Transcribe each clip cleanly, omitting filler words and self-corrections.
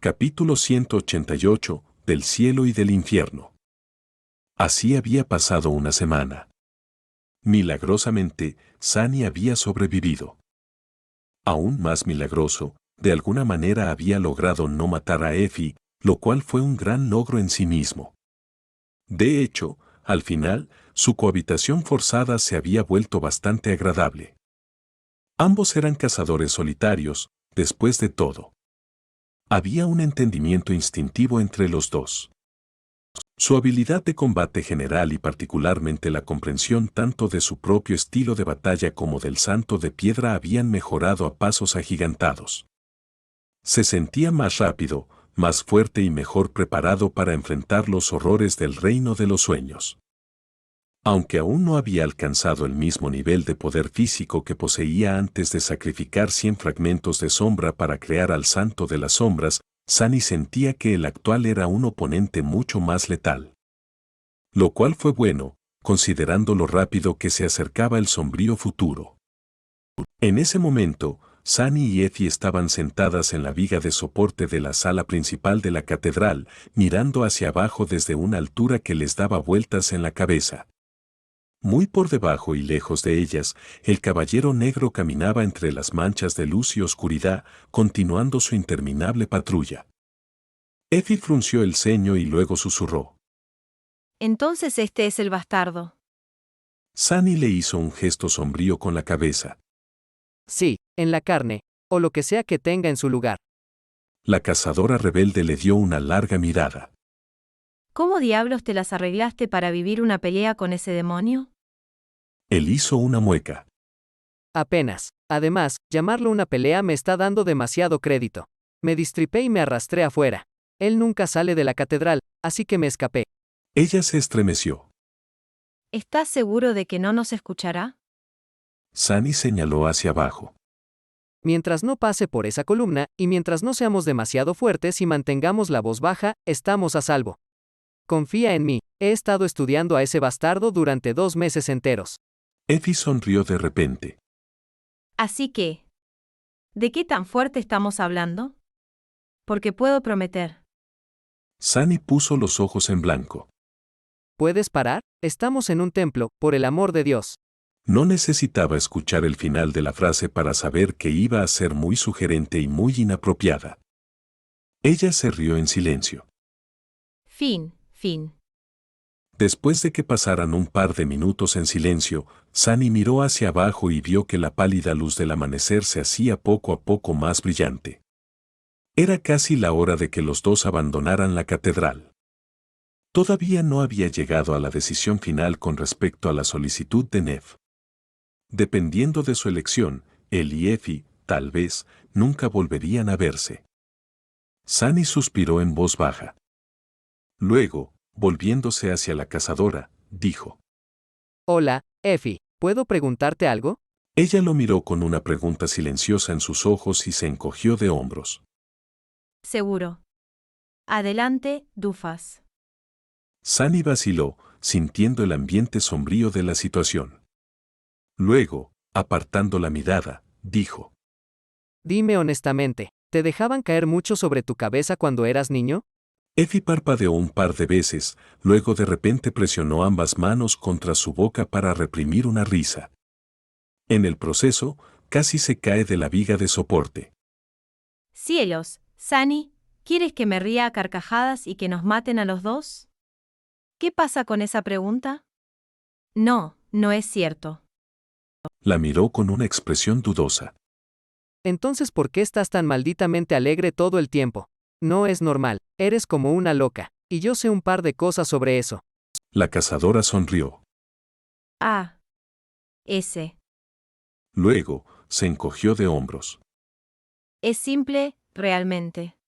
Capítulo 188, del cielo y del infierno. Así había pasado una semana. Milagrosamente, Sunny había sobrevivido. Aún más milagroso, de alguna manera había logrado no matar a Effie, lo cual fue un gran logro en sí mismo. De hecho, al final, su cohabitación forzada se había vuelto bastante agradable. Ambos eran cazadores solitarios, después de todo. Había un entendimiento instintivo entre los dos. Su habilidad de combate general y particularmente la comprensión tanto de su propio estilo de batalla como del Santo de Piedra habían mejorado a pasos agigantados. Se sentía más rápido, más fuerte y mejor preparado para enfrentar los horrores del reino de los sueños. Aunque aún no había alcanzado el mismo nivel de poder físico que poseía antes de sacrificar 100 fragmentos de sombra para crear al Santo de las Sombras, Sunny sentía que el actual era un oponente mucho más letal. Lo cual fue bueno, considerando lo rápido que se acercaba el sombrío futuro. En ese momento, Sunny y Effie estaban sentadas en la viga de soporte de la sala principal de la catedral, mirando hacia abajo desde una altura que les daba vueltas en la cabeza. Muy por debajo y lejos de ellas, el caballero negro caminaba entre las manchas de luz y oscuridad, continuando su interminable patrulla. Effie frunció el ceño y luego susurró. Entonces este es el bastardo. Sunny le hizo un gesto sombrío con la cabeza. Sí, en la carne, o lo que sea que tenga en su lugar. La cazadora rebelde le dio una larga mirada. ¿Cómo diablos te las arreglaste para vivir una pelea con ese demonio? Él hizo una mueca. Apenas. Además, llamarlo una pelea me está dando demasiado crédito. Me distripé y me arrastré afuera. Él nunca sale de la catedral, así que me escapé. Ella se estremeció. ¿Estás seguro de que no nos escuchará? Sunny señaló hacia abajo. Mientras no pase por esa columna, y mientras no seamos demasiado fuertes y mantengamos la voz baja, estamos a salvo. Confía en mí, he estado estudiando a ese bastardo durante 2 meses enteros. Effie sonrió de repente. Así que, ¿de qué tan fuerte estamos hablando? Porque puedo prometer. Sunny puso los ojos en blanco. ¿Puedes parar? Estamos en un templo, por el amor de Dios. No necesitaba escuchar el final de la frase para saber que iba a ser muy sugerente y muy inapropiada. Ella se rió en silencio. Fin. Después de que pasaran un par de minutos en silencio, Sunny miró hacia abajo y vio que la pálida luz del amanecer se hacía poco a poco más brillante. Era casi la hora de que los dos abandonaran la catedral. Todavía no había llegado a la decisión final con respecto a la solicitud de Nev. Dependiendo de su elección, él y Effie, tal vez, nunca volverían a verse. Sunny suspiró en voz baja. Luego, volviéndose hacia la cazadora, dijo. Hola, Effie, ¿puedo preguntarte algo? Ella lo miró con una pregunta silenciosa en sus ojos y se encogió de hombros. Seguro. Adelante, Dufas. Sunny vaciló, sintiendo el ambiente sombrío de la situación. Luego, apartando la mirada, dijo. Dime honestamente, ¿te dejaban caer mucho sobre tu cabeza cuando eras niño? Effie parpadeó un par de veces, luego de repente presionó ambas manos contra su boca para reprimir una risa. En el proceso, casi se cae de la viga de soporte. Cielos, Sunny, ¿quieres que me ría a carcajadas y que nos maten a los dos? ¿Qué pasa con esa pregunta? No, no es cierto. La miró con una expresión dudosa. Entonces, ¿por qué estás tan malditamente alegre todo el tiempo? No es normal, eres como una loca, y yo sé un par de cosas sobre eso. La cazadora sonrió. Ah. Ese. Luego, se encogió de hombros. Es simple, realmente.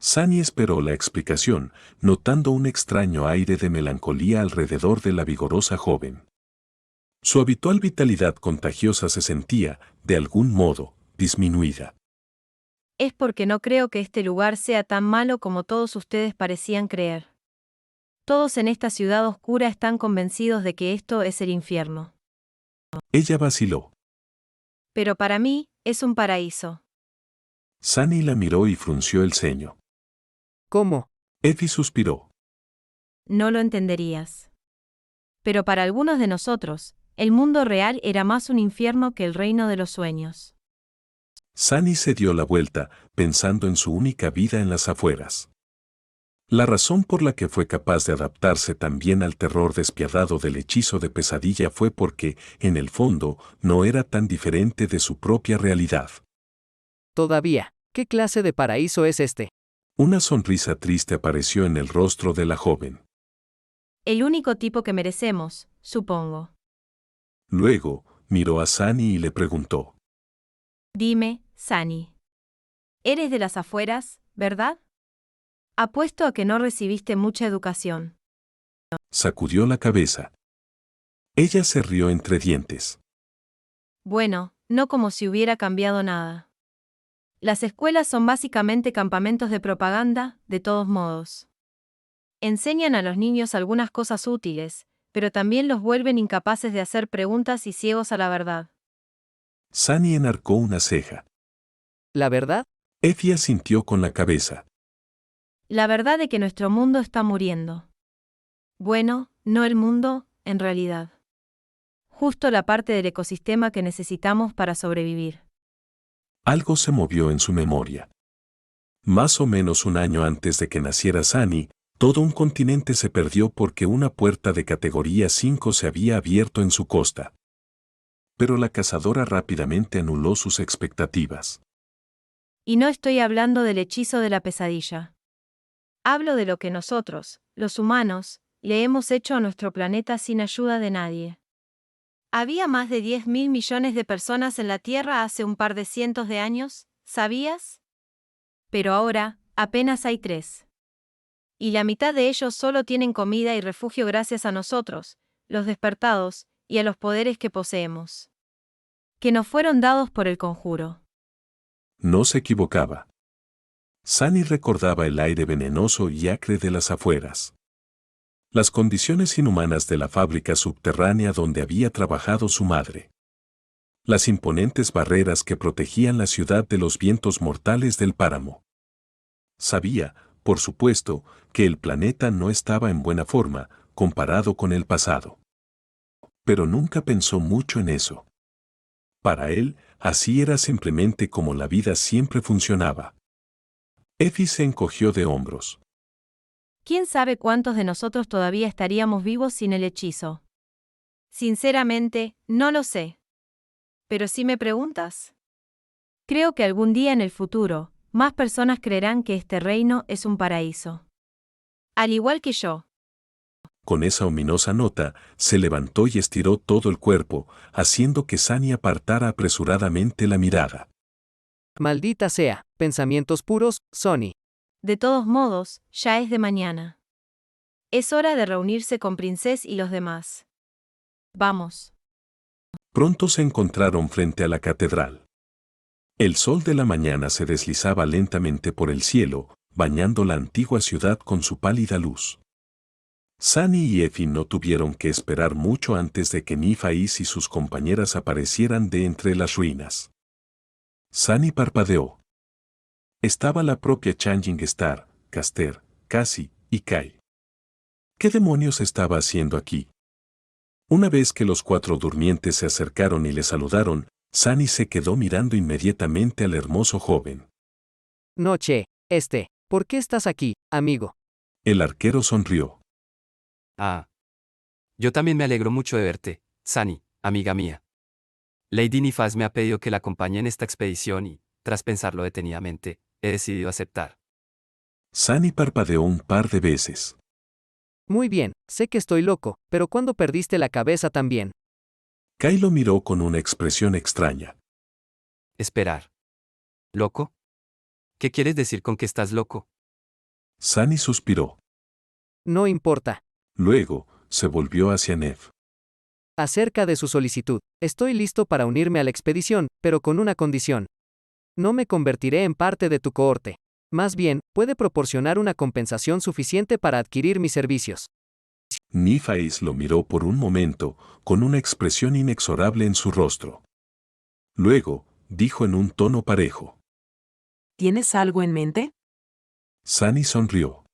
Sunny esperó la explicación, notando un extraño aire de melancolía alrededor de la vigorosa joven. Su habitual vitalidad contagiosa se sentía, de algún modo, disminuida. Es porque no creo que este lugar sea tan malo como todos ustedes parecían creer. Todos en esta ciudad oscura están convencidos de que esto es el infierno. Ella vaciló. Pero para mí, es un paraíso. Sunny la miró y frunció el ceño. ¿Cómo? Effie suspiró. No lo entenderías. Pero para algunos de nosotros, el mundo real era más un infierno que el reino de los sueños. Sunny se dio la vuelta, pensando en su única vida en las afueras. La razón por la que fue capaz de adaptarse tan bien al terror despiadado del hechizo de pesadilla fue porque, en el fondo, no era tan diferente de su propia realidad. Todavía, ¿qué clase de paraíso es este? Una sonrisa triste apareció en el rostro de la joven. El único tipo que merecemos, supongo. Luego, miró a Sunny y le preguntó. Dime, Sunny. Eres de las afueras, ¿verdad? Apuesto a que no recibiste mucha educación. Sacudió la cabeza. Ella se rió entre dientes. Bueno, no como si hubiera cambiado nada. Las escuelas son básicamente campamentos de propaganda, de todos modos. Enseñan a los niños algunas cosas útiles, pero también los vuelven incapaces de hacer preguntas y ciegos a la verdad. Sunny enarcó una ceja. ¿La verdad? Effie asintió con la cabeza. La verdad de que nuestro mundo está muriendo. Bueno, no el mundo, en realidad. Justo la parte del ecosistema que necesitamos para sobrevivir. Algo se movió en su memoria. Más o menos un año antes de que naciera Sunny, todo un continente se perdió porque una puerta de categoría 5 se había abierto en su costa. Pero la cazadora rápidamente anuló sus expectativas. Y no estoy hablando del hechizo de la pesadilla. Hablo de lo que nosotros, los humanos, le hemos hecho a nuestro planeta sin ayuda de nadie. Había más de 10.000 millones de personas en la Tierra hace un par de cientos de años, ¿sabías? Pero ahora, apenas hay 3. Y la mitad de ellos solo tienen comida y refugio gracias a nosotros, los despertados, y a los poderes que poseemos. Que nos fueron dados por el conjuro. No se equivocaba. Sunny recordaba el aire venenoso y acre de las afueras. Las condiciones inhumanas de la fábrica subterránea donde había trabajado su madre. Las imponentes barreras que protegían la ciudad de los vientos mortales del páramo. Sabía, por supuesto, que el planeta no estaba en buena forma, comparado con el pasado. Pero nunca pensó mucho en eso. Para él, así era simplemente como la vida siempre funcionaba. Effie se encogió de hombros. ¿Quién sabe cuántos de nosotros todavía estaríamos vivos sin el hechizo? Sinceramente, no lo sé. Pero si me preguntas, creo que algún día en el futuro, más personas creerán que este reino es un paraíso. Al igual que yo. Con esa ominosa nota, se levantó y estiró todo el cuerpo, haciendo que Sunny apartara apresuradamente la mirada. Maldita sea, pensamientos puros, Sonny. De todos modos, ya es de mañana. Es hora de reunirse con Princess y los demás. Vamos. Pronto se encontraron frente a la catedral. El sol de la mañana se deslizaba lentamente por el cielo, bañando la antigua ciudad con su pálida luz. Sunny y Effie no tuvieron que esperar mucho antes de que Nifais y sus compañeras aparecieran de entre las ruinas. Sunny parpadeó. Estaba la propia Changing Star, Caster, Cassie y Kai. ¿Qué demonios estaba haciendo aquí? Una vez que los 4 durmientes se acercaron y le saludaron, Sunny se quedó mirando inmediatamente al hermoso joven. Noche, ¿por qué estás aquí, amigo? El arquero sonrió. Ah. Yo también me alegro mucho de verte, Sunny, amiga mía. Lady Nifas me ha pedido que la acompañe en esta expedición y, tras pensarlo detenidamente, he decidido aceptar. Sunny parpadeó un par de veces. Muy bien, sé que estoy loco, pero ¿cuándo perdiste la cabeza también? Kai lo miró con una expresión extraña. Esperar. ¿Loco? ¿Qué quieres decir con que estás loco? Sunny suspiró. No importa. Luego, se volvió hacia Nev. Acerca de su solicitud, estoy listo para unirme a la expedición, pero con una condición. No me convertiré en parte de tu cohorte. Más bien, puede proporcionar una compensación suficiente para adquirir mis servicios. Nifais lo miró por un momento, con una expresión inexorable en su rostro. Luego, dijo en un tono parejo. ¿Tienes algo en mente? Sunny sonrió.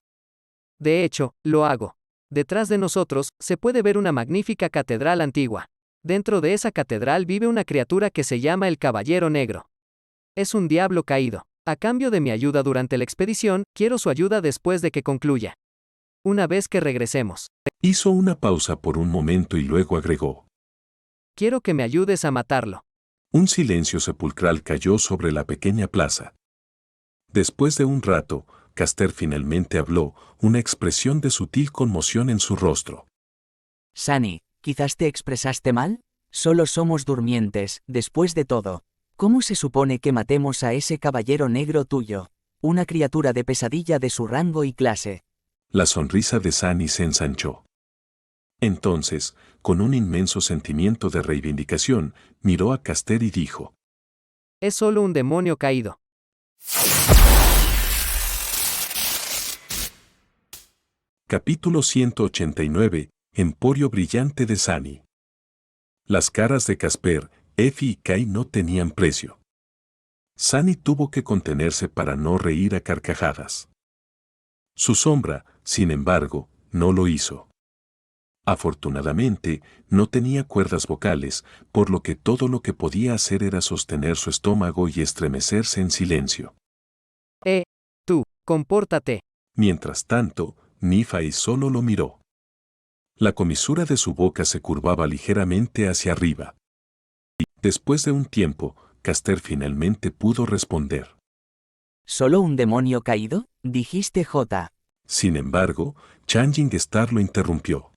De hecho, lo hago. Detrás de nosotros, se puede ver una magnífica catedral antigua. Dentro de esa catedral vive una criatura que se llama el Caballero Negro. Es un diablo caído. A cambio de mi ayuda durante la expedición, quiero su ayuda después de que concluya. Una vez que regresemos. Hizo una pausa por un momento y luego agregó. Quiero que me ayudes a matarlo. Un silencio sepulcral cayó sobre la pequeña plaza. Después de un rato, Castor finalmente habló, una expresión de sutil conmoción en su rostro. Sunny, quizás te expresaste mal. Solo somos durmientes, después de todo. ¿Cómo se supone que matemos a ese caballero negro tuyo? Una criatura de pesadilla de su rango y clase. La sonrisa de Sunny se ensanchó. Entonces, con un inmenso sentimiento de reivindicación, miró a Castor y dijo. Es solo un demonio caído. Capítulo 189, Emporio brillante de Sunny. Las caras de Casper, Effie y Kai no tenían precio. Sunny tuvo que contenerse para no reír a carcajadas. Su sombra, sin embargo, no lo hizo. Afortunadamente, no tenía cuerdas vocales, por lo que todo lo que podía hacer era sostener su estómago y estremecerse en silencio. Tú, compórtate. Mientras tanto, Nephi solo lo miró. La comisura de su boca se curvaba ligeramente hacia arriba. Y, después de un tiempo, Castor finalmente pudo responder. ¿Solo un demonio caído? Dijiste J. Sin embargo, Changing Star lo interrumpió.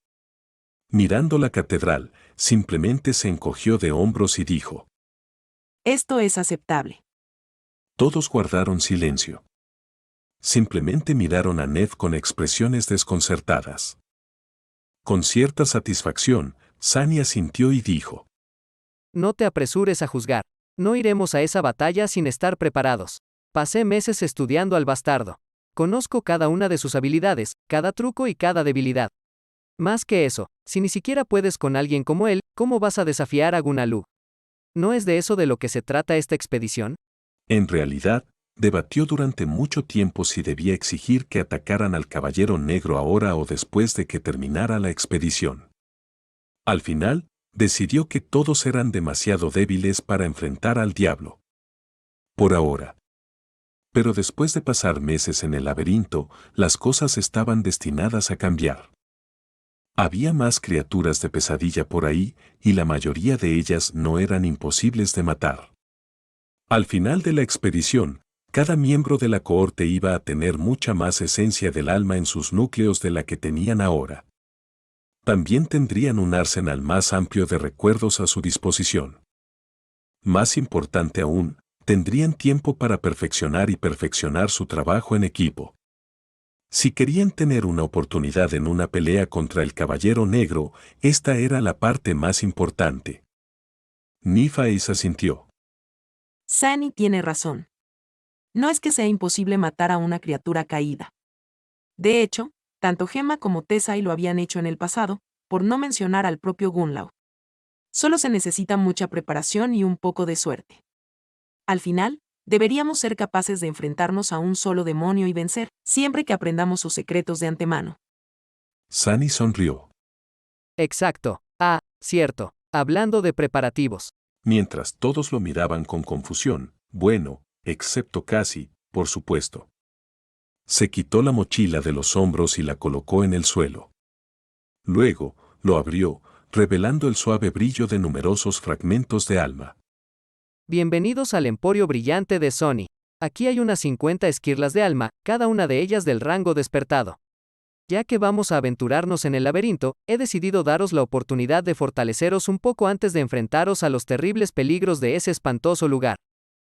Mirando la catedral, simplemente se encogió de hombros y dijo. Esto es aceptable. Todos guardaron silencio. Simplemente miraron a Ned con expresiones desconcertadas. Con cierta satisfacción, Sunny asintió y dijo. No te apresures a juzgar. No iremos a esa batalla sin estar preparados. Pasé meses estudiando al bastardo. Conozco cada una de sus habilidades, cada truco y cada debilidad. Más que eso, si ni siquiera puedes con alguien como él, ¿cómo vas a desafiar a Gunalu? ¿No es de eso de lo que se trata esta expedición? En realidad, debatió durante mucho tiempo si debía exigir que atacaran al Caballero Negro ahora o después de que terminara la expedición. Al final, decidió que todos eran demasiado débiles para enfrentar al diablo. Por ahora. Pero después de pasar meses en el laberinto, las cosas estaban destinadas a cambiar. Había más criaturas de pesadilla por ahí, y la mayoría de ellas no eran imposibles de matar. Al final de la expedición, cada miembro de la cohorte iba a tener mucha más esencia del alma en sus núcleos de la que tenían ahora. También tendrían un arsenal más amplio de recuerdos a su disposición. Más importante aún, tendrían tiempo para perfeccionar y perfeccionar su trabajo en equipo. Si querían tener una oportunidad en una pelea contra el Caballero Negro, esta era la parte más importante. Nephi asintió. Sunny tiene razón. No es que sea imposible matar a una criatura caída. De hecho, tanto Gemma como Tessai lo habían hecho en el pasado, por no mencionar al propio Gunlaw. Solo se necesita mucha preparación y un poco de suerte. Al final, deberíamos ser capaces de enfrentarnos a un solo demonio y vencer, siempre que aprendamos sus secretos de antemano. Sunny sonrió. Exacto. Cierto. Hablando de preparativos. Mientras todos lo miraban con confusión, bueno, excepto Cassie, por supuesto. Se quitó la mochila de los hombros y la colocó en el suelo. Luego, lo abrió, revelando el suave brillo de numerosos fragmentos de alma. Bienvenidos al Emporio Brillante de Sony. Aquí hay unas 50 esquirlas de alma, cada una de ellas del rango despertado. Ya que vamos a aventurarnos en el laberinto, he decidido daros la oportunidad de fortaleceros un poco antes de enfrentaros a los terribles peligros de ese espantoso lugar.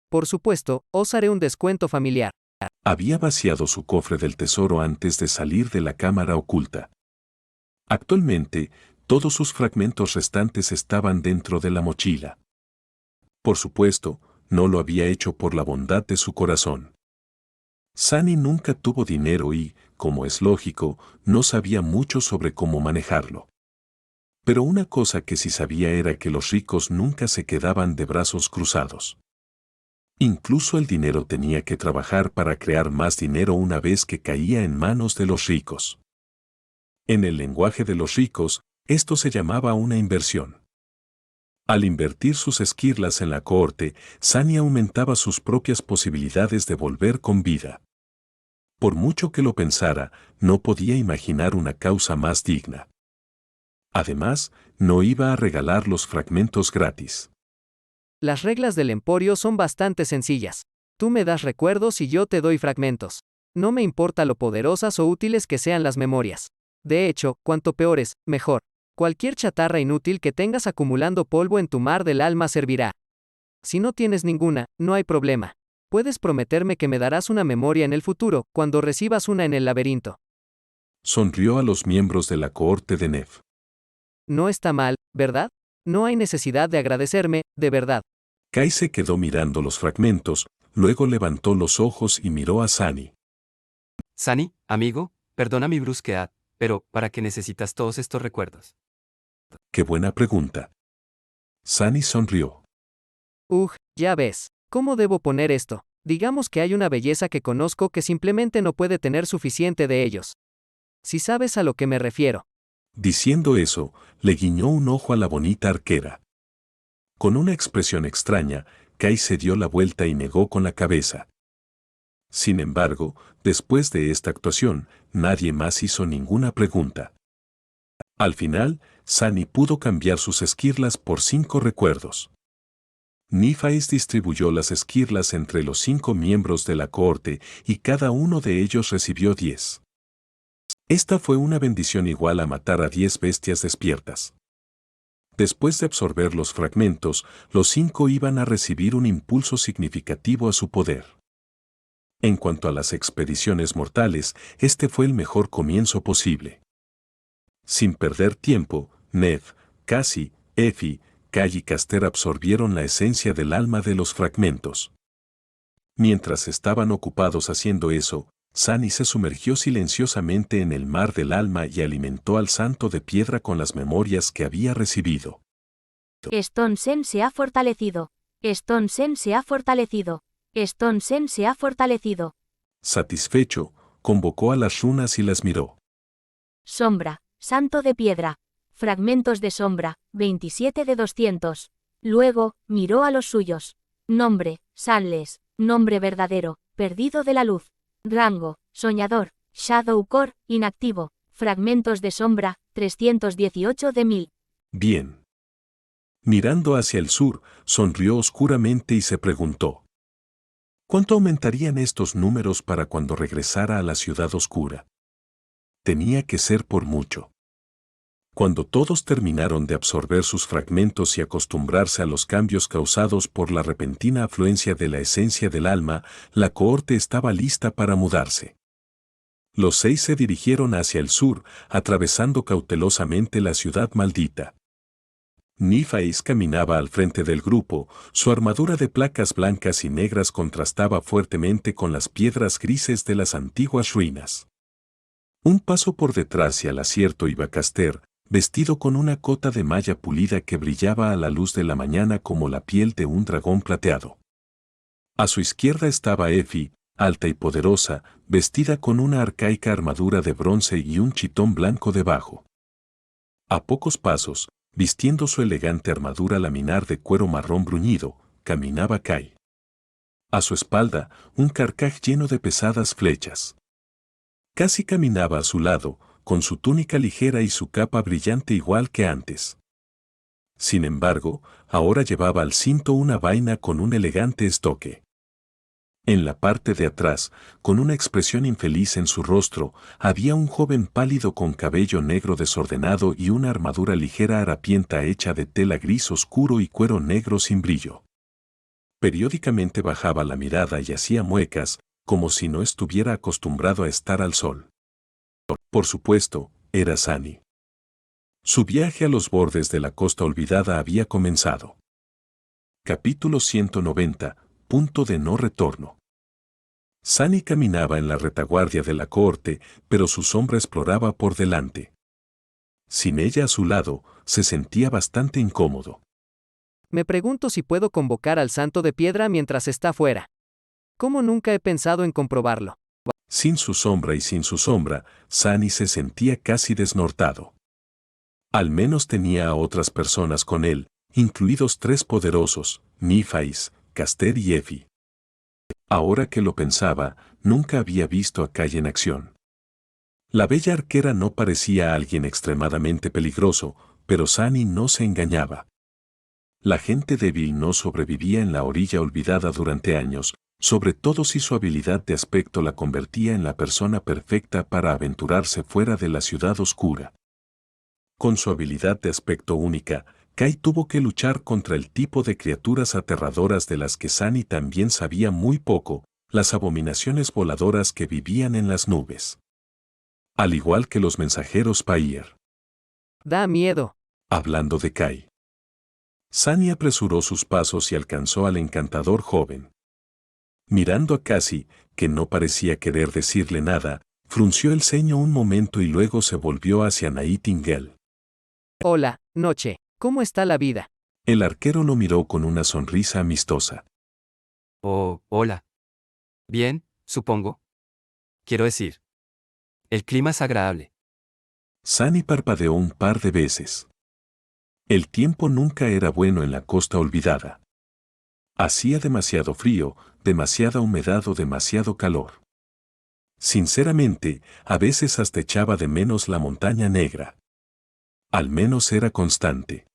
Por supuesto, os haré un descuento familiar. Había vaciado su cofre del tesoro antes de salir de la cámara oculta. Actualmente, todos sus fragmentos restantes estaban dentro de la mochila. Por supuesto, no lo había hecho por la bondad de su corazón. Sunny nunca tuvo dinero y, como es lógico, no sabía mucho sobre cómo manejarlo. Pero una cosa que sí sabía era que los ricos nunca se quedaban de brazos cruzados. Incluso el dinero tenía que trabajar para crear más dinero una vez que caía en manos de los ricos. En el lenguaje de los ricos, esto se llamaba una inversión. Al invertir sus esquirlas en la cohorte, Sunny aumentaba sus propias posibilidades de volver con vida. Por mucho que lo pensara, no podía imaginar una causa más digna. Además, no iba a regalar los fragmentos gratis. Las reglas del emporio son bastante sencillas. Tú me das recuerdos y yo te doy fragmentos. No me importa lo poderosas o útiles que sean las memorias. De hecho, cuanto peores, mejor. Cualquier chatarra inútil que tengas acumulando polvo en tu mar del alma servirá. Si no tienes ninguna, no hay problema. Puedes prometerme que me darás una memoria en el futuro, cuando recibas una en el laberinto. Sonrió a los miembros de la cohorte de Nev. No está mal, ¿verdad? No hay necesidad de agradecerme, de verdad. Kai se quedó mirando los fragmentos, luego levantó los ojos y miró a Sunny. Sunny, amigo, perdona mi brusquedad, pero ¿para qué necesitas todos estos recuerdos? ¡Qué buena pregunta! Sunny sonrió. Ya ves. ¿Cómo debo poner esto? Digamos que hay una belleza que conozco que simplemente no puede tener suficiente de ellos. Si sabes a lo que me refiero. Diciendo eso, le guiñó un ojo a la bonita arquera. Con una expresión extraña, Kai se dio la vuelta y negó con la cabeza. Sin embargo, después de esta actuación, nadie más hizo ninguna pregunta. Al final, Sunny pudo cambiar sus esquirlas por 5 recuerdos. Nífais distribuyó las esquirlas entre los 5 miembros de la cohorte y cada uno de ellos recibió 10. Esta fue una bendición igual a matar a 10 bestias despiertas. Después de absorber los fragmentos, los 5 iban a recibir un impulso significativo a su poder. En cuanto a las expediciones mortales, este fue el mejor comienzo posible. Sin perder tiempo, Nev, Cassie, Effie, Kai y Caster absorbieron la esencia del alma de los fragmentos. Mientras estaban ocupados haciendo eso, Sunny se sumergió silenciosamente en el mar del alma y alimentó al santo de piedra con las memorias que había recibido. Stone Sen se ha fortalecido. Stone Sen se ha fortalecido. Stone Sen se ha fortalecido. Satisfecho, convocó a las runas y las miró. Sombra, santo de piedra. Fragmentos de sombra, 27 de 200. Luego, miró a los suyos. Nombre, Sunless. Nombre verdadero, perdido de la luz. Rango, soñador. Shadow Core, inactivo. Fragmentos de sombra, 318 de 1000. Bien. Mirando hacia el sur, sonrió oscuramente y se preguntó: ¿cuánto aumentarían estos números para cuando regresara a la ciudad oscura? Tenía que ser por mucho. Cuando todos terminaron de absorber sus fragmentos y acostumbrarse a los cambios causados por la repentina afluencia de la esencia del alma, la cohorte estaba lista para mudarse. Los 6 se dirigieron hacia el sur, atravesando cautelosamente la ciudad maldita. Nífais caminaba al frente del grupo, su armadura de placas blancas y negras contrastaba fuertemente con las piedras grises de las antiguas ruinas. Un paso por detrás y al acierto iba Caster, vestido con una cota de malla pulida que brillaba a la luz de la mañana como la piel de un dragón plateado. A su izquierda estaba Effie, alta y poderosa, vestida con una arcaica armadura de bronce y un chitón blanco debajo. A pocos pasos, vistiendo su elegante armadura laminar de cuero marrón bruñido, caminaba Kai. A su espalda, un carcaj lleno de pesadas flechas. Casi caminaba a su lado, con su túnica ligera y su capa brillante igual que antes. Sin embargo, ahora llevaba al cinto una vaina con un elegante estoque. En la parte de atrás, con una expresión infeliz en su rostro, había un joven pálido con cabello negro desordenado y una armadura ligera harapienta hecha de tela gris oscuro y cuero negro sin brillo. Periódicamente bajaba la mirada y hacía muecas, como si no estuviera acostumbrado a estar al sol. Por supuesto, era Sunny. Su viaje a los bordes de la costa olvidada había comenzado. Capítulo 190. Punto de no retorno. Sunny caminaba en la retaguardia de la cohorte, pero su sombra exploraba por delante. Sin ella a su lado, se sentía bastante incómodo. Me pregunto si puedo convocar al santo de piedra mientras está fuera. ¿Cómo nunca he pensado en comprobarlo? Sin su sombra y sin su sombra, Sunny se sentía casi desnortado. Al menos tenía a otras personas con él, incluidos 3 poderosos, Nífais, Caster y Effie. Ahora que lo pensaba, nunca había visto a Kai en acción. La bella arquera no parecía alguien extremadamente peligroso, pero Sunny no se engañaba. La gente débil no sobrevivía en la orilla olvidada durante años, sobre todo si su habilidad de aspecto la convertía en la persona perfecta para aventurarse fuera de la ciudad oscura. Con su habilidad de aspecto única, Kai tuvo que luchar contra el tipo de criaturas aterradoras de las que Sunny también sabía muy poco, las abominaciones voladoras que vivían en las nubes. Al igual que los mensajeros Pair. Da miedo. Hablando de Kai. Sunny apresuró sus pasos y alcanzó al encantador joven. Mirando a Cassie, que no parecía querer decirle nada, frunció el ceño un momento y luego se volvió hacia Nightingale. Hola, Noche. ¿Cómo está la vida? El arquero lo miró con una sonrisa amistosa. Oh, hola. Bien, supongo. Quiero decir, el clima es agradable. Sunny parpadeó un par de veces. El tiempo nunca era bueno en la costa olvidada. Hacía demasiado frío, demasiada humedad o demasiado calor. Sinceramente, a veces hasta echaba de menos la montaña negra. Al menos era constante.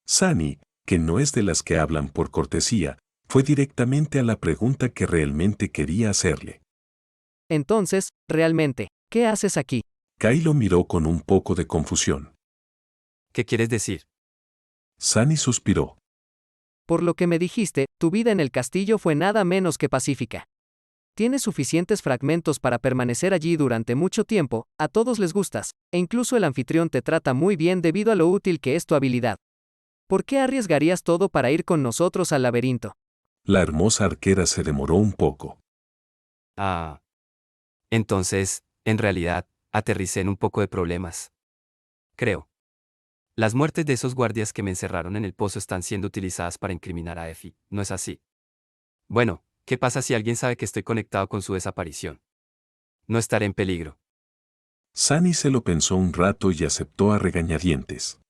Sunny, que no es de las que hablan por cortesía, fue directamente a la pregunta que realmente quería hacerle. Entonces, realmente, ¿qué haces aquí? Kai lo miró con un poco de confusión. ¿Qué quieres decir? Sunny suspiró. Por lo que me dijiste, tu vida en el castillo fue nada menos que pacífica. Tienes suficientes fragmentos para permanecer allí durante mucho tiempo, a todos les gustas, e incluso el anfitrión te trata muy bien debido a lo útil que es tu habilidad. ¿Por qué arriesgarías todo para ir con nosotros al laberinto? La hermosa arquera se demoró un poco. Ah. Entonces, en realidad, aterricé en un poco de problemas. Creo. Las muertes de esos guardias que me encerraron en el pozo están siendo utilizadas para incriminar a Effie, ¿no es así? Bueno, ¿qué pasa si alguien sabe que estoy conectado con su desaparición? No estaré en peligro. Sunny se lo pensó un rato y aceptó a regañadientes.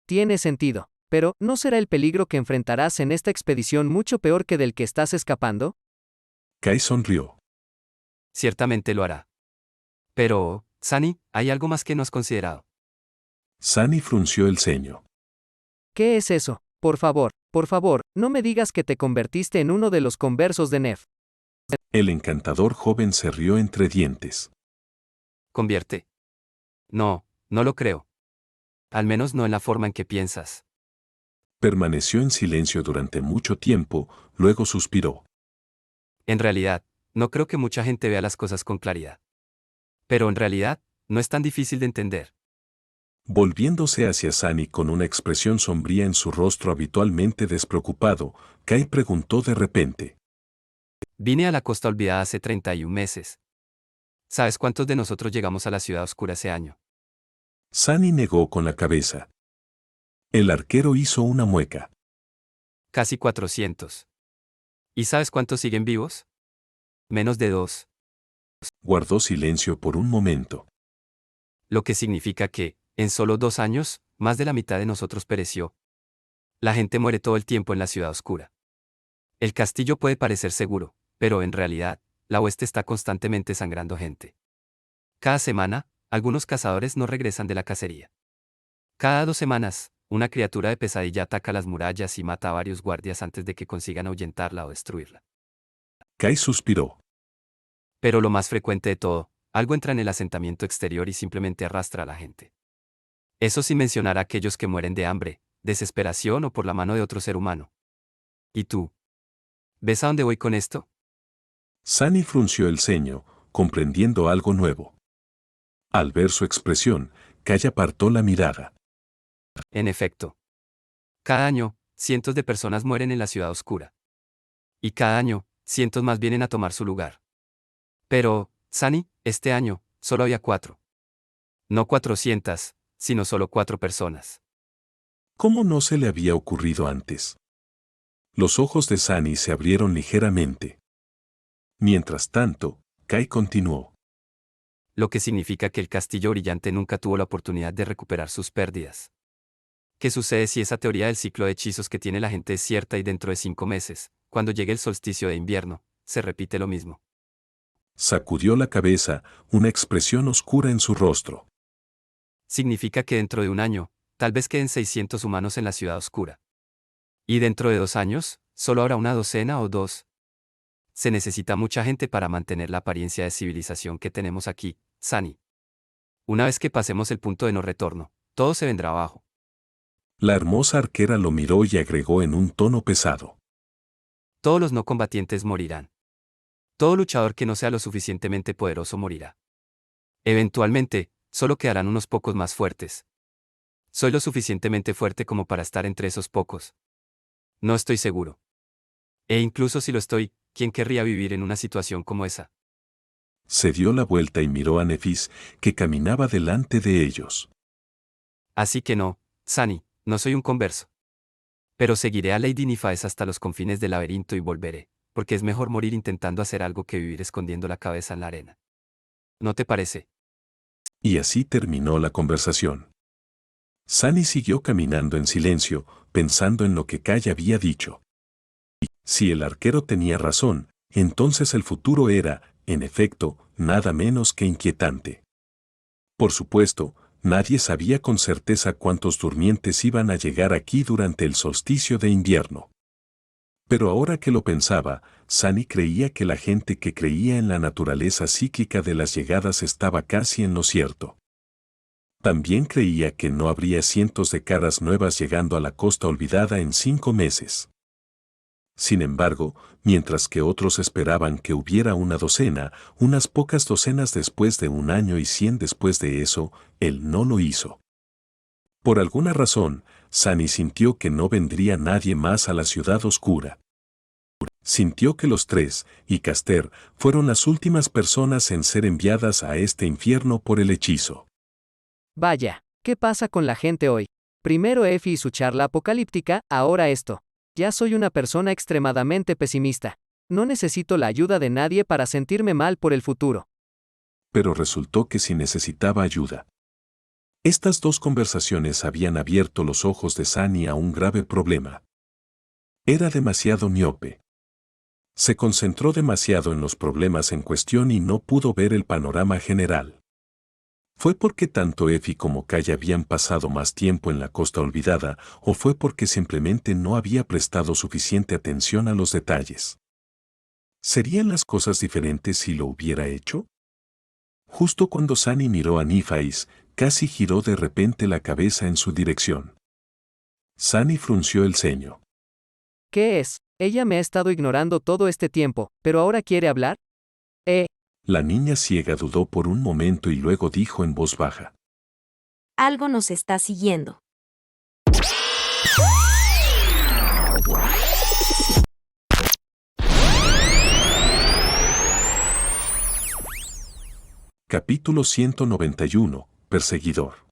Tiene sentido. Pero, ¿no será el peligro que enfrentarás en esta expedición mucho peor que del que estás escapando? Kai sonrió. Ciertamente lo hará. Pero, Sunny, hay algo más que no has considerado. Sunny frunció el ceño. ¿Qué es eso? Por favor, no me digas que te convertiste en uno de los conversos de Nef. El encantador joven se rió entre dientes. ¿Convierte? No, no lo creo. Al menos no en la forma en que piensas. Permaneció en silencio durante mucho tiempo, luego suspiró. En realidad, no creo que mucha gente vea las cosas con claridad. Pero en realidad, no es tan difícil de entender. Volviéndose hacia Sunny con una expresión sombría en su rostro habitualmente despreocupado, Kai preguntó de repente. Vine a la Costa Olvidada hace 31 meses. ¿Sabes cuántos de nosotros llegamos a la Ciudad Oscura ese año? Sunny negó con la cabeza. El arquero hizo una mueca. Casi 400. ¿Y sabes cuántos siguen vivos? Menos de 2. Guardó silencio por un momento. Lo que significa que, en solo 2 años, más de la mitad de nosotros pereció. La gente muere todo el tiempo en la Ciudad Oscura. El castillo puede parecer seguro, pero en realidad, la oeste está constantemente sangrando gente. Cada semana, algunos cazadores no regresan de la cacería. Cada 2 semanas, una criatura de pesadilla ataca las murallas y mata a varios guardias antes de que consigan ahuyentarla o destruirla. Kai suspiró. Pero lo más frecuente de todo, algo entra en el asentamiento exterior y simplemente arrastra a la gente. Eso sin mencionar a aquellos que mueren de hambre, desesperación o por la mano de otro ser humano. ¿Y tú? ¿Ves a dónde voy con esto? Sunny frunció el ceño, comprendiendo algo nuevo. Al ver su expresión, Kai apartó la mirada. En efecto. Cada año, cientos de personas mueren en la Ciudad Oscura. Y cada año, cientos más vienen a tomar su lugar. Pero, Sunny, este año, solo había 4. No 400, sino solo 4 personas. ¿Cómo no se le había ocurrido antes? Los ojos de Sunny se abrieron ligeramente. Mientras tanto, Kai continuó. Lo que significa que el castillo brillante nunca tuvo la oportunidad de recuperar sus pérdidas. ¿Qué sucede si esa teoría del ciclo de hechizos que tiene la gente es cierta y dentro de 5 meses, cuando llegue el solsticio de invierno, se repite lo mismo? Sacudió la cabeza, una expresión oscura en su rostro. Significa que dentro de un año, tal vez queden 600 humanos en la ciudad oscura. Y dentro de 2 años, solo habrá una docena o 2. Se necesita mucha gente para mantener la apariencia de civilización que tenemos aquí, Sunny. Una vez que pasemos el punto de no retorno, todo se vendrá abajo. La hermosa arquera lo miró y agregó en un tono pesado. Todos los no combatientes morirán. Todo luchador que no sea lo suficientemente poderoso morirá. Eventualmente, solo quedarán unos pocos más fuertes. ¿Soy lo suficientemente fuerte como para estar entre esos pocos? No estoy seguro. E incluso si lo estoy, ¿quién querría vivir en una situación como esa? Se dio la vuelta y miró a Nefis, que caminaba delante de ellos. Así que no, Sunny, no soy un converso. Pero seguiré a Lady Nifaes hasta los confines del laberinto y volveré, porque es mejor morir intentando hacer algo que vivir escondiendo la cabeza en la arena. ¿No te parece? Y así terminó la conversación. Sunny siguió caminando en silencio, pensando en lo que Kai había dicho. Si el arquero tenía razón, entonces el futuro era, en efecto, nada menos que inquietante. Por supuesto, nadie sabía con certeza cuántos durmientes iban a llegar aquí durante el solsticio de invierno. Pero ahora que lo pensaba, Sunny creía que la gente que creía en la naturaleza cíclica de las llegadas estaba casi en lo cierto. También creía que no habría cientos de caras nuevas llegando a la costa olvidada en 5 meses. Sin embargo, mientras que otros esperaban que hubiera una docena, unas pocas docenas después de 1 año y 100 después de eso, él no lo hizo. Por alguna razón, Sunny sintió que no vendría nadie más a la ciudad oscura. Sintió que los 3, y Caster, fueron las últimas personas en ser enviadas a este infierno por el hechizo. Vaya, ¿qué pasa con la gente hoy? Primero Effie y su charla apocalíptica, ahora esto. Ya soy una persona extremadamente pesimista. No necesito la ayuda de nadie para sentirme mal por el futuro. Pero resultó que sí necesitaba ayuda. Estas 2 conversaciones habían abierto los ojos de Sunny a un grave problema. Era demasiado miope. Se concentró demasiado en los problemas en cuestión y no pudo ver el panorama general. ¿Fue porque tanto Effie como Kai habían pasado más tiempo en la costa olvidada, o fue porque simplemente no había prestado suficiente atención a los detalles? ¿Serían las cosas diferentes si lo hubiera hecho? Justo cuando Sunny miró a Nifaes, casi giró de repente la cabeza en su dirección. Sunny frunció el ceño. ¿Qué es? Ella me ha estado ignorando todo este tiempo, pero ahora quiere hablar. La niña ciega dudó por un momento y luego dijo en voz baja. Algo nos está siguiendo. Capítulo 191. Perseguidor.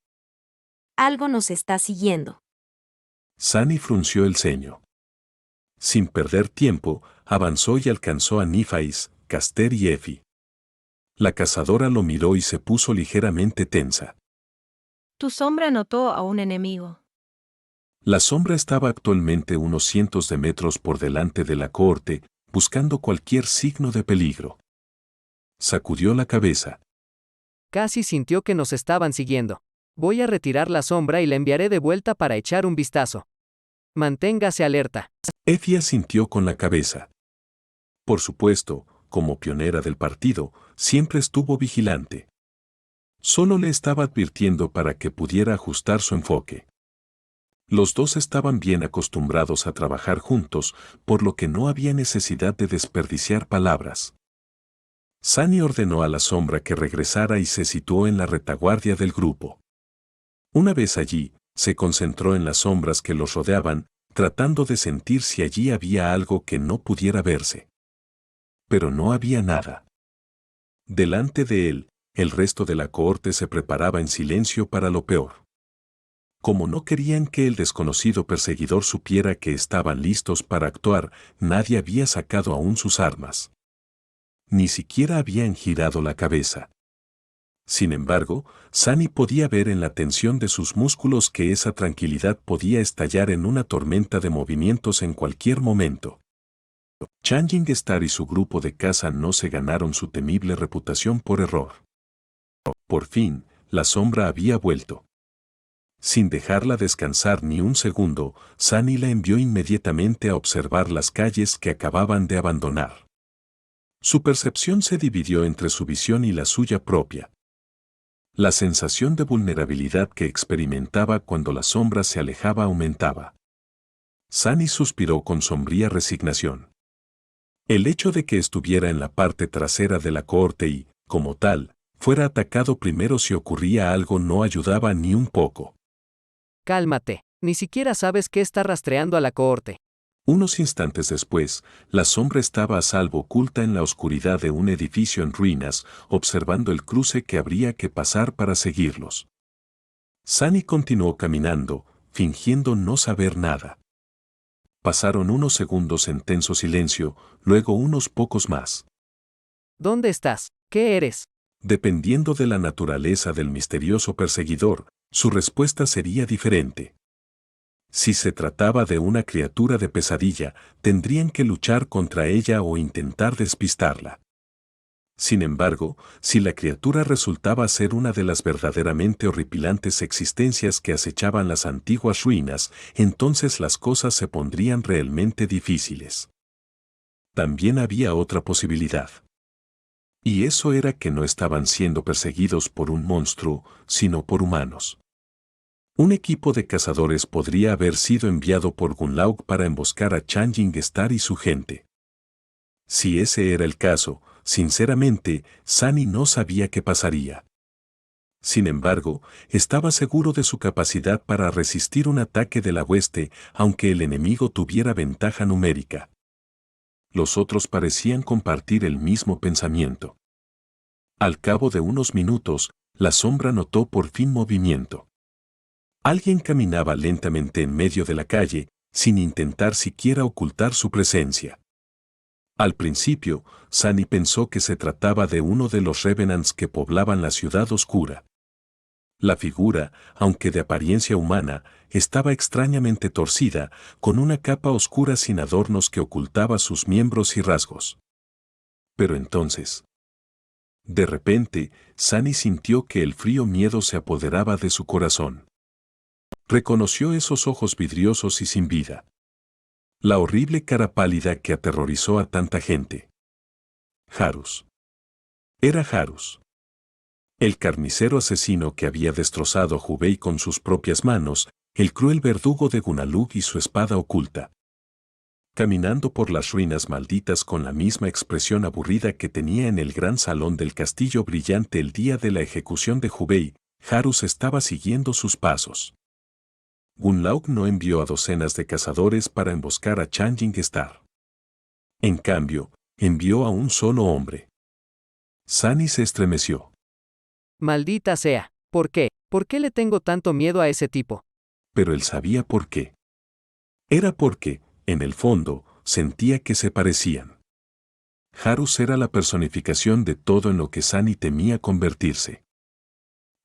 Algo nos está siguiendo. Sunny frunció el ceño. Sin perder tiempo, avanzó y alcanzó a Nifaes, Caster y Effie. La cazadora lo miró y se puso ligeramente tensa. Tu sombra notó a un enemigo. La sombra estaba actualmente unos cientos de metros por delante de la cohorte, buscando cualquier signo de peligro. Sacudió la cabeza. Casi sintió que nos estaban siguiendo. Voy a retirar la sombra y la enviaré de vuelta para echar un vistazo. Manténgase alerta. Effie asintió con la cabeza. Por supuesto, como pionera del partido, siempre estuvo vigilante. Solo le estaba advirtiendo para que pudiera ajustar su enfoque. Los 2 estaban bien acostumbrados a trabajar juntos, por lo que no había necesidad de desperdiciar palabras. Sunny ordenó a la sombra que regresara y se situó en la retaguardia del grupo. Una vez allí, se concentró en las sombras que los rodeaban, tratando de sentir si allí había algo que no pudiera verse. Pero no había nada. Delante de él, el resto de la cohorte se preparaba en silencio para lo peor. Como no querían que el desconocido perseguidor supiera que estaban listos para actuar, nadie había sacado aún sus armas. Ni siquiera habían girado la cabeza. Sin embargo, Sunny podía ver en la tensión de sus músculos que esa tranquilidad podía estallar en una tormenta de movimientos en cualquier momento. Changing Star y su grupo de caza no se ganaron su temible reputación por error. Por fin, la sombra había vuelto. Sin dejarla descansar ni un segundo, Sunny la envió inmediatamente a observar las calles que acababan de abandonar. Su percepción se dividió entre su visión y la suya propia. La sensación de vulnerabilidad que experimentaba cuando la sombra se alejaba aumentaba. Sunny suspiró con sombría resignación. El hecho de que estuviera en la parte trasera de la cohorte y, como tal, fuera atacado primero si ocurría algo no ayudaba ni un poco. Cálmate, ni siquiera sabes qué está rastreando a la cohorte. Unos instantes después, la sombra estaba a salvo oculta en la oscuridad de un edificio en ruinas, observando el cruce que habría que pasar para seguirlos. Sunny continuó caminando, fingiendo no saber nada. Pasaron unos segundos en tenso silencio, luego unos pocos más. ¿Dónde estás? ¿Qué eres? Dependiendo de la naturaleza del misterioso perseguidor, su respuesta sería diferente. Si se trataba de una criatura de pesadilla, tendrían que luchar contra ella o intentar despistarla. Sin embargo, si la criatura resultaba ser una de las verdaderamente horripilantes existencias que acechaban las antiguas ruinas, entonces las cosas se pondrían realmente difíciles. También había otra posibilidad. Y eso era que no estaban siendo perseguidos por un monstruo, sino por humanos. Un equipo de cazadores podría haber sido enviado por Gunlaug para emboscar a Changing Star y su gente. Si ese era el caso, sinceramente, Sunny no sabía qué pasaría. Sin embargo, estaba seguro de su capacidad para resistir un ataque de la hueste, aunque el enemigo tuviera ventaja numérica. Los otros parecían compartir el mismo pensamiento. Al cabo de unos minutos, la sombra notó por fin movimiento. Alguien caminaba lentamente en medio de la calle, sin intentar siquiera ocultar su presencia. Al principio, Sunny pensó que se trataba de uno de los Revenants que poblaban la ciudad oscura. La figura, aunque de apariencia humana, estaba extrañamente torcida, con una capa oscura sin adornos que ocultaba sus miembros y rasgos. Pero entonces, de repente, Sunny sintió que el frío miedo se apoderaba de su corazón. Reconoció esos ojos vidriosos y sin vida. La horrible cara pálida que aterrorizó a tanta gente. Harus. Era Harus. El carnicero asesino que había destrozado a Hubei con sus propias manos, el cruel verdugo de Gunalug y su espada oculta. Caminando por las ruinas malditas con la misma expresión aburrida que tenía en el gran salón del castillo brillante el día de la ejecución de Hubei, Harus estaba siguiendo sus pasos. Gunlaug no envió a docenas de cazadores para emboscar a Changing Star. En cambio, envió a un solo hombre. Sunny se estremeció. Maldita sea, ¿por qué? ¿Por qué le tengo tanto miedo a ese tipo? Pero él sabía por qué. Era porque, en el fondo, sentía que se parecían. Harus era la personificación de todo en lo que Sunny temía convertirse.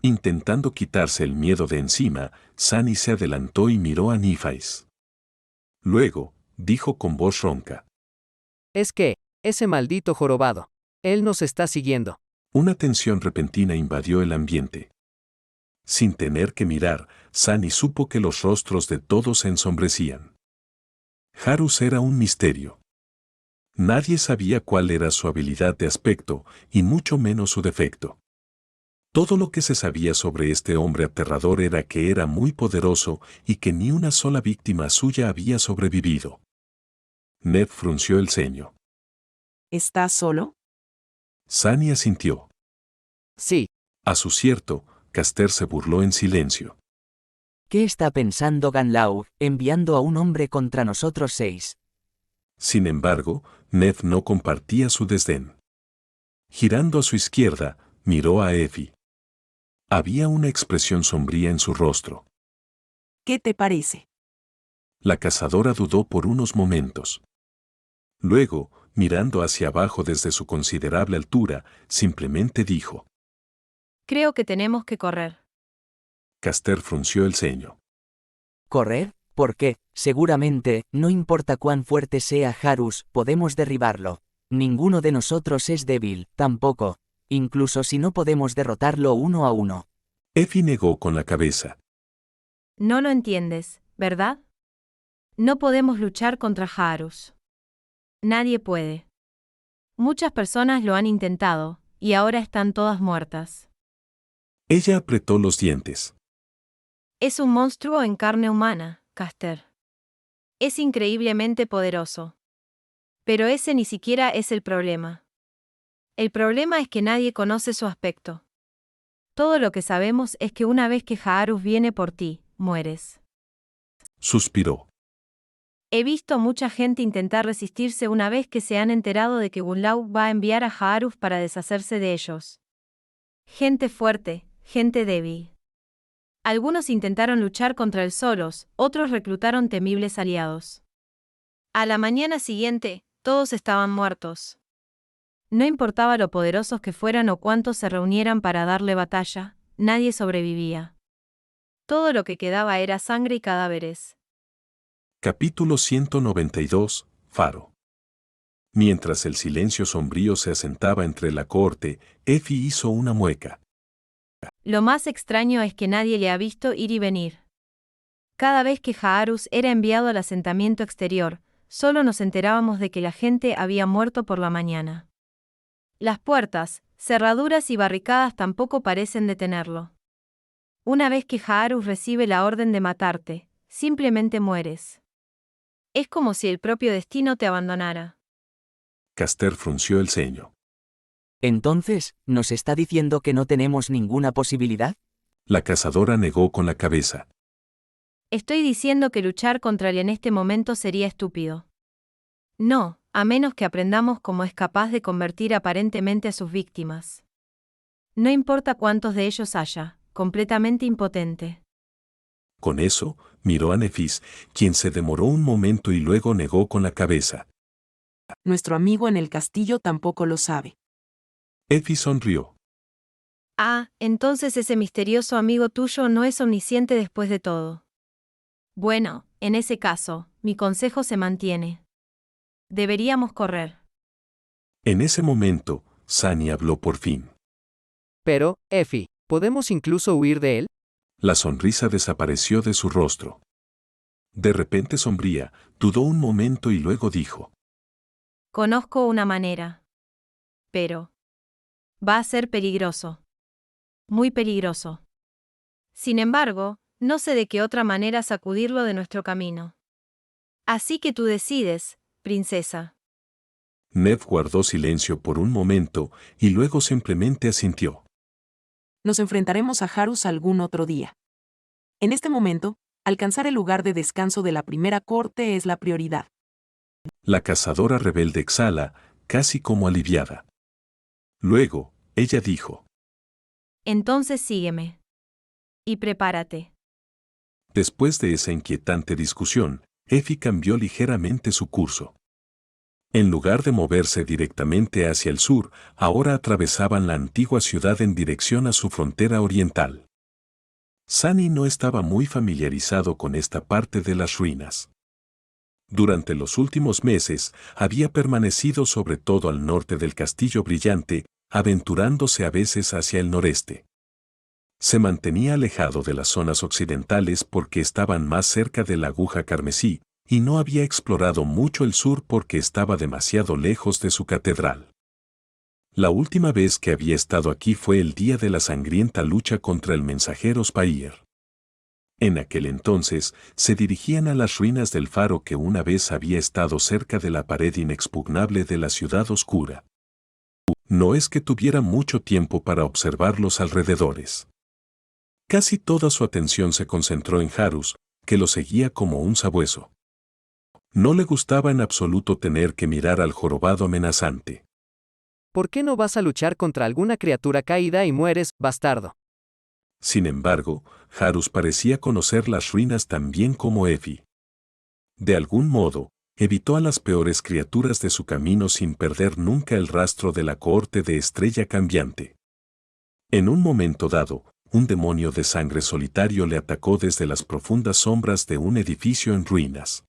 Intentando quitarse el miedo de encima, Sunny se adelantó y miró a Nifais. Luego, dijo con voz ronca. Es que, ese maldito jorobado. Él nos está siguiendo. Una tensión repentina invadió el ambiente. Sin tener que mirar, Sunny supo que los rostros de todos se ensombrecían. Harus era un misterio. Nadie sabía cuál era su habilidad de aspecto, y mucho menos su defecto. Todo lo que se sabía sobre este hombre aterrador era que era muy poderoso y que ni una sola víctima suya había sobrevivido. Ned frunció el ceño. ¿Estás solo? Sunny asintió. Sí. A su cierto, Caster se burló en silencio. ¿Qué está pensando Gunlaug, enviando a un hombre contra nosotros 6? Sin embargo, Ned no compartía su desdén. Girando a su izquierda, miró a Effie. Había una expresión sombría en su rostro. ¿Qué te parece? La cazadora dudó por unos momentos. Luego, mirando hacia abajo desde su considerable altura, simplemente dijo. Creo que tenemos que correr. Caster frunció el ceño. ¿Correr? ¿Por qué? Seguramente, no importa cuán fuerte sea Harus, podemos derribarlo. Ninguno de nosotros es débil, tampoco. Incluso si no podemos derrotarlo uno a uno. Effie negó con la cabeza. No lo entiendes, ¿verdad? No podemos luchar contra Harus. Nadie puede. Muchas personas lo han intentado, y ahora están todas muertas. Ella apretó los dientes. Es un monstruo en carne humana, Caster. Es increíblemente poderoso. Pero ese ni siquiera es el problema. El problema es que nadie conoce su aspecto. Todo lo que sabemos es que una vez que Harus viene por ti, mueres. Suspiró. He visto mucha gente intentar resistirse una vez que se han enterado de que Gunlaug va a enviar a Harus para deshacerse de ellos. Gente fuerte, gente débil. Algunos intentaron luchar contra él solos, otros reclutaron temibles aliados. A la mañana siguiente, todos estaban muertos. No importaba lo poderosos que fueran o cuántos se reunieran para darle batalla, nadie sobrevivía. Todo lo que quedaba era sangre y cadáveres. Capítulo 192, Faro. Mientras el silencio sombrío se asentaba entre la corte, Effie hizo una mueca. Lo más extraño es que nadie le ha visto ir y venir. Cada vez que Harus era enviado al asentamiento exterior, solo nos enterábamos de que la gente había muerto por la mañana. Las puertas, cerraduras y barricadas tampoco parecen detenerlo. Una vez que Harus recibe la orden de matarte, simplemente mueres. Es como si el propio destino te abandonara. Caster frunció el ceño. Entonces, ¿nos está diciendo que no tenemos ninguna posibilidad? La cazadora negó con la cabeza. Estoy diciendo que luchar contra él en este momento sería estúpido. No, a menos que aprendamos cómo es capaz de convertir aparentemente a sus víctimas. No importa cuántos de ellos haya, completamente impotente. Con eso, miró a Nefis, quien se demoró un momento y luego negó con la cabeza. Nuestro amigo en el castillo tampoco lo sabe. Effie sonrió. Ah, entonces ese misterioso amigo tuyo no es omnisciente después de todo. Bueno, en ese caso, mi consejo se mantiene. Deberíamos correr. En ese momento, Sunny habló por fin. Pero, Effie, ¿podemos incluso huir de él? La sonrisa desapareció de su rostro. De repente sombría, dudó un momento y luego dijo. Conozco una manera. Pero va a ser peligroso. Muy peligroso. Sin embargo, no sé de qué otra manera sacudirlo de nuestro camino. Así que tú decides, princesa. Ned guardó silencio por un momento y luego simplemente asintió. Nos enfrentaremos a Harus algún otro día. En este momento, alcanzar el lugar de descanso de la primera corte es la prioridad. La cazadora rebelde exhala, casi como aliviada. Luego, ella dijo. Entonces sígueme. Y prepárate. Después de esa inquietante discusión, Effie cambió ligeramente su curso. En lugar de moverse directamente hacia el sur, ahora atravesaban la antigua ciudad en dirección a su frontera oriental. Sunny no estaba muy familiarizado con esta parte de las ruinas. Durante los últimos meses, había permanecido sobre todo al norte del Castillo Brillante, aventurándose a veces hacia el noreste. Se mantenía alejado de las zonas occidentales porque estaban más cerca de la aguja carmesí, y no había explorado mucho el sur porque estaba demasiado lejos de su catedral. La última vez que había estado aquí fue el día de la sangrienta lucha contra el mensajero Spire. En aquel entonces, se dirigían a las ruinas del faro que una vez había estado cerca de la pared inexpugnable de la ciudad oscura. No es que tuviera mucho tiempo para observar los alrededores. Casi toda su atención se concentró en Harus, que lo seguía como un sabueso. No le gustaba en absoluto tener que mirar al jorobado amenazante. ¿Por qué no vas a luchar contra alguna criatura caída y mueres, bastardo? Sin embargo, Harus parecía conocer las ruinas tan bien como Effie. De algún modo, evitó a las peores criaturas de su camino sin perder nunca el rastro de la cohorte de Estrella Cambiante. En un momento dado, un demonio de sangre solitario le atacó desde las profundas sombras de un edificio en ruinas.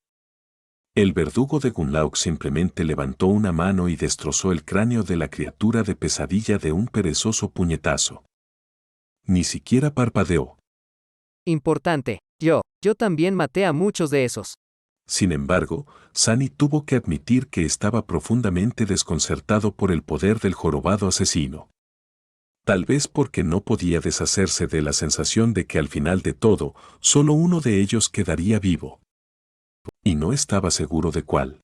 El verdugo de Gunlaug simplemente levantó una mano y destrozó el cráneo de la criatura de pesadilla de un perezoso puñetazo. Ni siquiera parpadeó. Importante, yo también maté a muchos de esos. Sin embargo, Sunny tuvo que admitir que estaba profundamente desconcertado por el poder del jorobado asesino. Tal vez porque no podía deshacerse de la sensación de que al final de todo, solo uno de ellos quedaría vivo. Y no estaba seguro de cuál.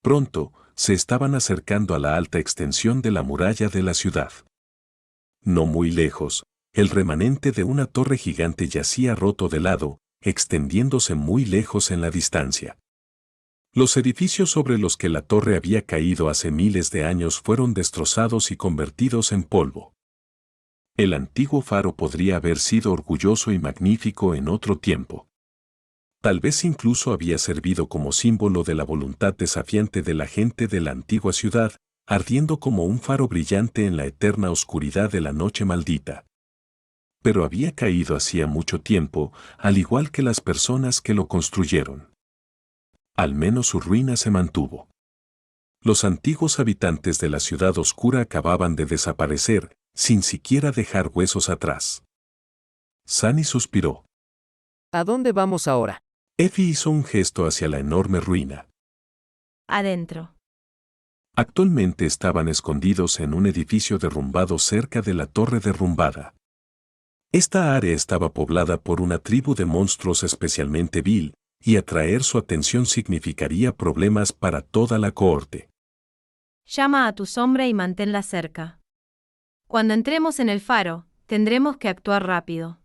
Pronto, se estaban acercando a la alta extensión de la muralla de la ciudad. No muy lejos, el remanente de una torre gigante yacía roto de lado, extendiéndose muy lejos en la distancia. Los edificios sobre los que la torre había caído hace miles de años fueron destrozados y convertidos en polvo. El antiguo faro podría haber sido orgulloso y magnífico en otro tiempo. Tal vez incluso había servido como símbolo de la voluntad desafiante de la gente de la antigua ciudad, ardiendo como un faro brillante en la eterna oscuridad de la noche maldita. Pero había caído hacía mucho tiempo, al igual que las personas que lo construyeron. Al menos su ruina se mantuvo. Los antiguos habitantes de la ciudad oscura acababan de desaparecer, sin siquiera dejar huesos atrás. Sunny suspiró. ¿A dónde vamos ahora? Effie hizo un gesto hacia la enorme ruina. Adentro. Actualmente estaban escondidos en un edificio derrumbado cerca de la torre derrumbada. Esta área estaba poblada por una tribu de monstruos especialmente vil, y atraer su atención significaría problemas para toda la cohorte. Llama a tu sombra y manténla cerca. Cuando entremos en el faro, tendremos que actuar rápido.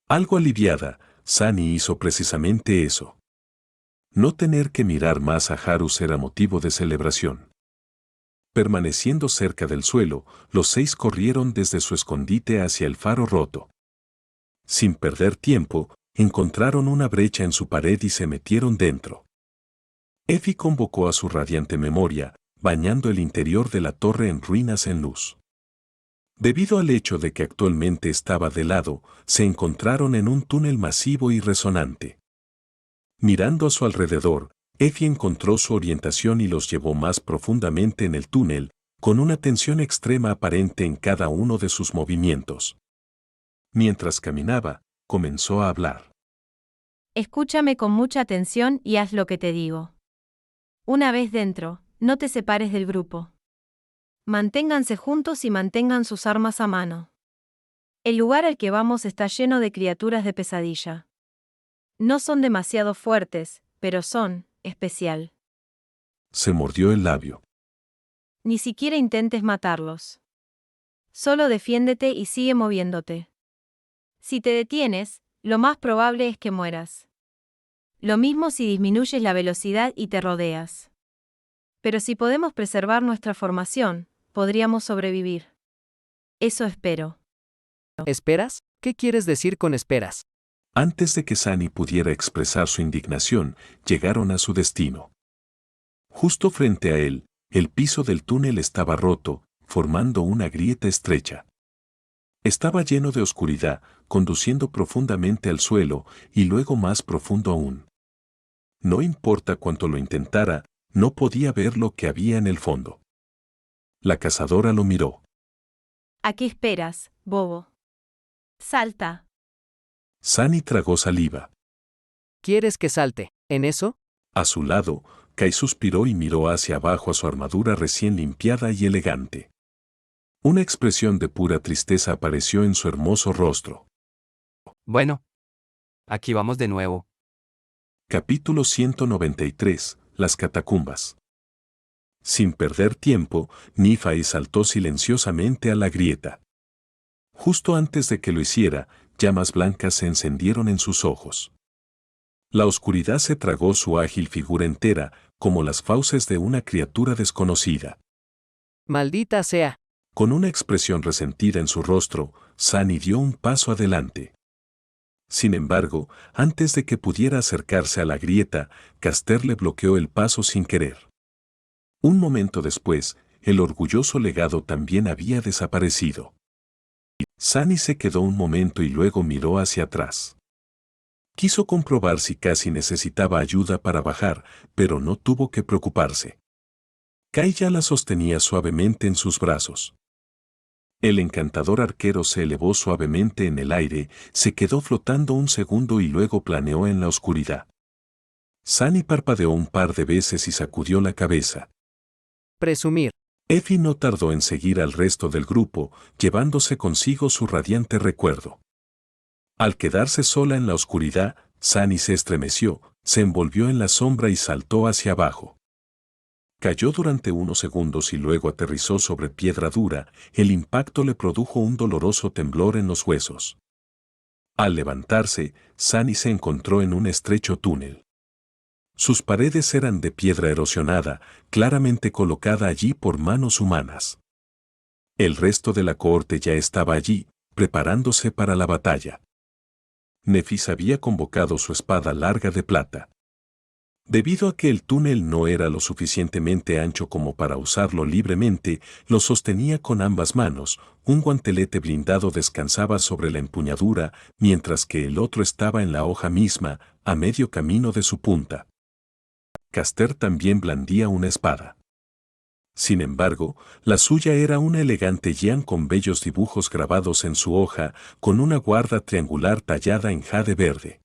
Algo aliviada, Sunny hizo precisamente eso. No tener que mirar más a Harus era motivo de celebración. Permaneciendo cerca del suelo, los 6 corrieron desde su escondite hacia el faro roto. Sin perder tiempo, encontraron una brecha en su pared y se metieron dentro. Effie convocó a su radiante memoria, bañando el interior de la torre en ruinas en luz. Debido al hecho de que actualmente estaba de lado, se encontraron en un túnel masivo y resonante. Mirando a su alrededor, Effie encontró su orientación y los llevó más profundamente en el túnel, con una tensión extrema aparente en cada uno de sus movimientos. Mientras caminaba, comenzó a hablar. Escúchame con mucha atención y haz lo que te digo. Una vez dentro, no te separes del grupo. Manténganse juntos y mantengan sus armas a mano. El lugar al que vamos está lleno de criaturas de pesadilla. No son demasiado fuertes, pero son especial. Se mordió el labio. Ni siquiera intentes matarlos. Solo defiéndete y sigue moviéndote. Si te detienes, lo más probable es que mueras. Lo mismo si disminuyes la velocidad y te rodeas. Pero si podemos preservar nuestra formación, podríamos sobrevivir. Eso espero. ¿Esperas? ¿Qué quieres decir con esperas? Antes de que Sunny pudiera expresar su indignación, llegaron a su destino. Justo frente a él, el piso del túnel estaba roto, formando una grieta estrecha. Estaba lleno de oscuridad, conduciendo profundamente al suelo y luego más profundo aún. No importa cuánto lo intentara, no podía ver lo que había en el fondo. La cazadora lo miró. ¿A qué esperas, bobo? Salta. Sunny tragó saliva. ¿Quieres que salte en eso? A su lado, Kai suspiró y miró hacia abajo a su armadura recién limpiada y elegante. Una expresión de pura tristeza apareció en su hermoso rostro. Bueno. Aquí vamos de nuevo. Capítulo 193. Las catacumbas. Sin perder tiempo, Nephi saltó silenciosamente a la grieta. Justo antes de que lo hiciera, llamas blancas se encendieron en sus ojos. La oscuridad se tragó su ágil figura entera, como las fauces de una criatura desconocida. Maldita sea. Con una expresión resentida en su rostro, Sunny dio un paso adelante. Sin embargo, antes de que pudiera acercarse a la grieta, Caster le bloqueó el paso sin querer. Un momento después, el orgulloso legado también había desaparecido. Sunny se quedó un momento y luego miró hacia atrás. Quiso comprobar si Cassie necesitaba ayuda para bajar, pero no tuvo que preocuparse. Kai ya la sostenía suavemente en sus brazos. El encantador arquero se elevó suavemente en el aire, se quedó flotando un segundo y luego planeó en la oscuridad. Sunny parpadeó un par de veces y sacudió la cabeza. Presumir. Effie no tardó en seguir al resto del grupo, llevándose consigo su radiante recuerdo. Al quedarse sola en la oscuridad, Sunny se estremeció, se envolvió en la sombra y saltó hacia abajo. Cayó durante unos segundos y luego aterrizó sobre piedra dura, el impacto le produjo un doloroso temblor en los huesos. Al levantarse, Sunny se encontró en un estrecho túnel. Sus paredes eran de piedra erosionada, claramente colocada allí por manos humanas. El resto de la cohorte ya estaba allí, preparándose para la batalla. Nefis había convocado su espada larga de plata. Debido a que el túnel no era lo suficientemente ancho como para usarlo libremente, lo sostenía con ambas manos, un guantelete blindado descansaba sobre la empuñadura, mientras que el otro estaba en la hoja misma, a medio camino de su punta. Caster también blandía una espada. Sin embargo, la suya era una elegante yan con bellos dibujos grabados en su hoja, con una guarda triangular tallada en jade verde.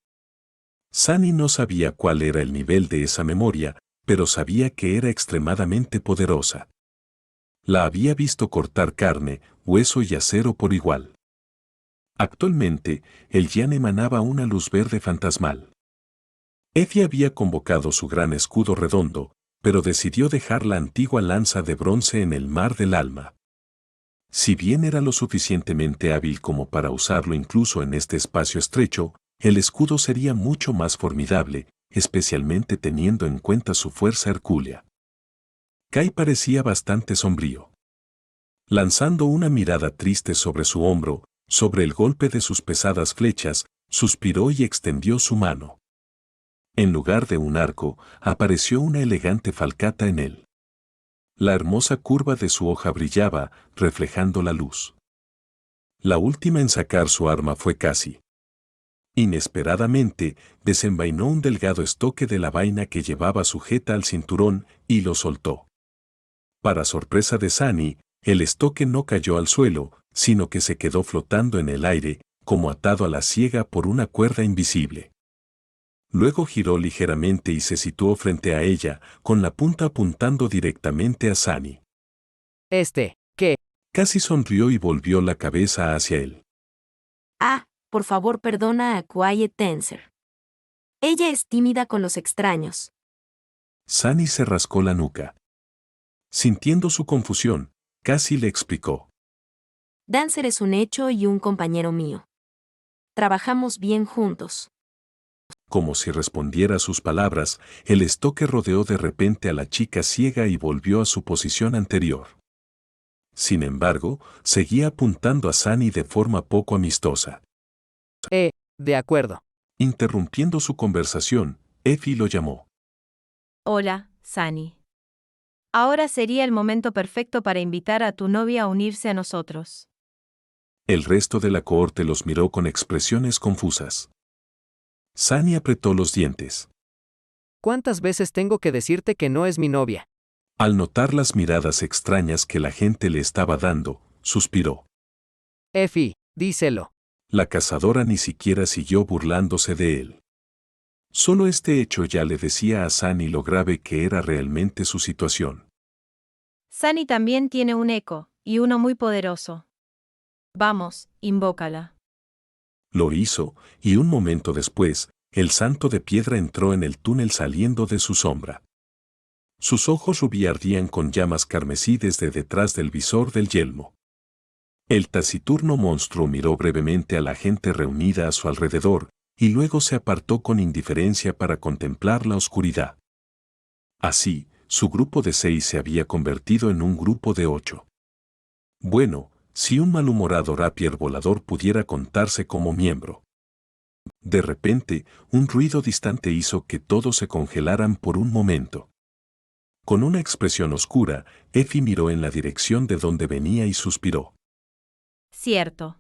Sunny no sabía cuál era el nivel de esa memoria, pero sabía que era extremadamente poderosa. La había visto cortar carne, hueso y acero por igual. Actualmente, el yan emanaba una luz verde fantasmal. Effie había convocado su gran escudo redondo, pero decidió dejar la antigua lanza de bronce en el mar del alma. Si bien era lo suficientemente hábil como para usarlo incluso en este espacio estrecho, el escudo sería mucho más formidable, especialmente teniendo en cuenta su fuerza hercúlea. Kai parecía bastante sombrío. Lanzando una mirada triste sobre su hombro, sobre el golpe de sus pesadas flechas, suspiró y extendió su mano. En lugar de un arco, apareció una elegante falcata en él. La hermosa curva de su hoja brillaba, reflejando la luz. La última en sacar su arma fue Cassie. Inesperadamente, desenvainó un delgado estoque de la vaina que llevaba sujeta al cinturón y lo soltó. Para sorpresa de Sunny, el estoque no cayó al suelo, sino que se quedó flotando en el aire, como atado a la siega por una cuerda invisible. Luego giró ligeramente y se situó frente a ella, con la punta apuntando directamente a Sunny. ¿Qué? Cassie sonrió y volvió la cabeza hacia él. Ah, por favor perdona a Quiet Dancer. Ella es tímida con los extraños. Sunny se rascó la nuca. Sintiendo su confusión, Cassie le explicó. Dancer es un hecho y un compañero mío. Trabajamos bien juntos. Como si respondiera a sus palabras, el estoque rodeó de repente a la chica ciega y volvió a su posición anterior. Sin embargo, seguía apuntando a Sunny de forma poco amistosa. De acuerdo. Interrumpiendo su conversación, Effie lo llamó. Hola, Sunny. Ahora sería el momento perfecto para invitar a tu novia a unirse a nosotros. El resto de la cohorte los miró con expresiones confusas. Sunny apretó los dientes. ¿Cuántas veces tengo que decirte que no es mi novia? Al notar las miradas extrañas que la gente le estaba dando, suspiró. Effie, díselo. La cazadora ni siquiera siguió burlándose de él. Solo este hecho ya le decía a Sunny lo grave que era realmente su situación. Sunny también tiene un eco, y uno muy poderoso. Vamos, invócala. Lo hizo, y un momento después, el santo de piedra entró en el túnel saliendo de su sombra. Sus ojos rubí ardían con llamas carmesí desde detrás del visor del yelmo. El taciturno monstruo miró brevemente a la gente reunida a su alrededor, y luego se apartó con indiferencia para contemplar la oscuridad. Así, su grupo de 6 se había convertido en un grupo de 8. Bueno, Si un malhumorado rapier volador pudiera contarse como miembro. De repente, un ruido distante hizo que todos se congelaran por un momento. Con una expresión oscura, Effie miró en la dirección de donde venía y suspiró. Cierto.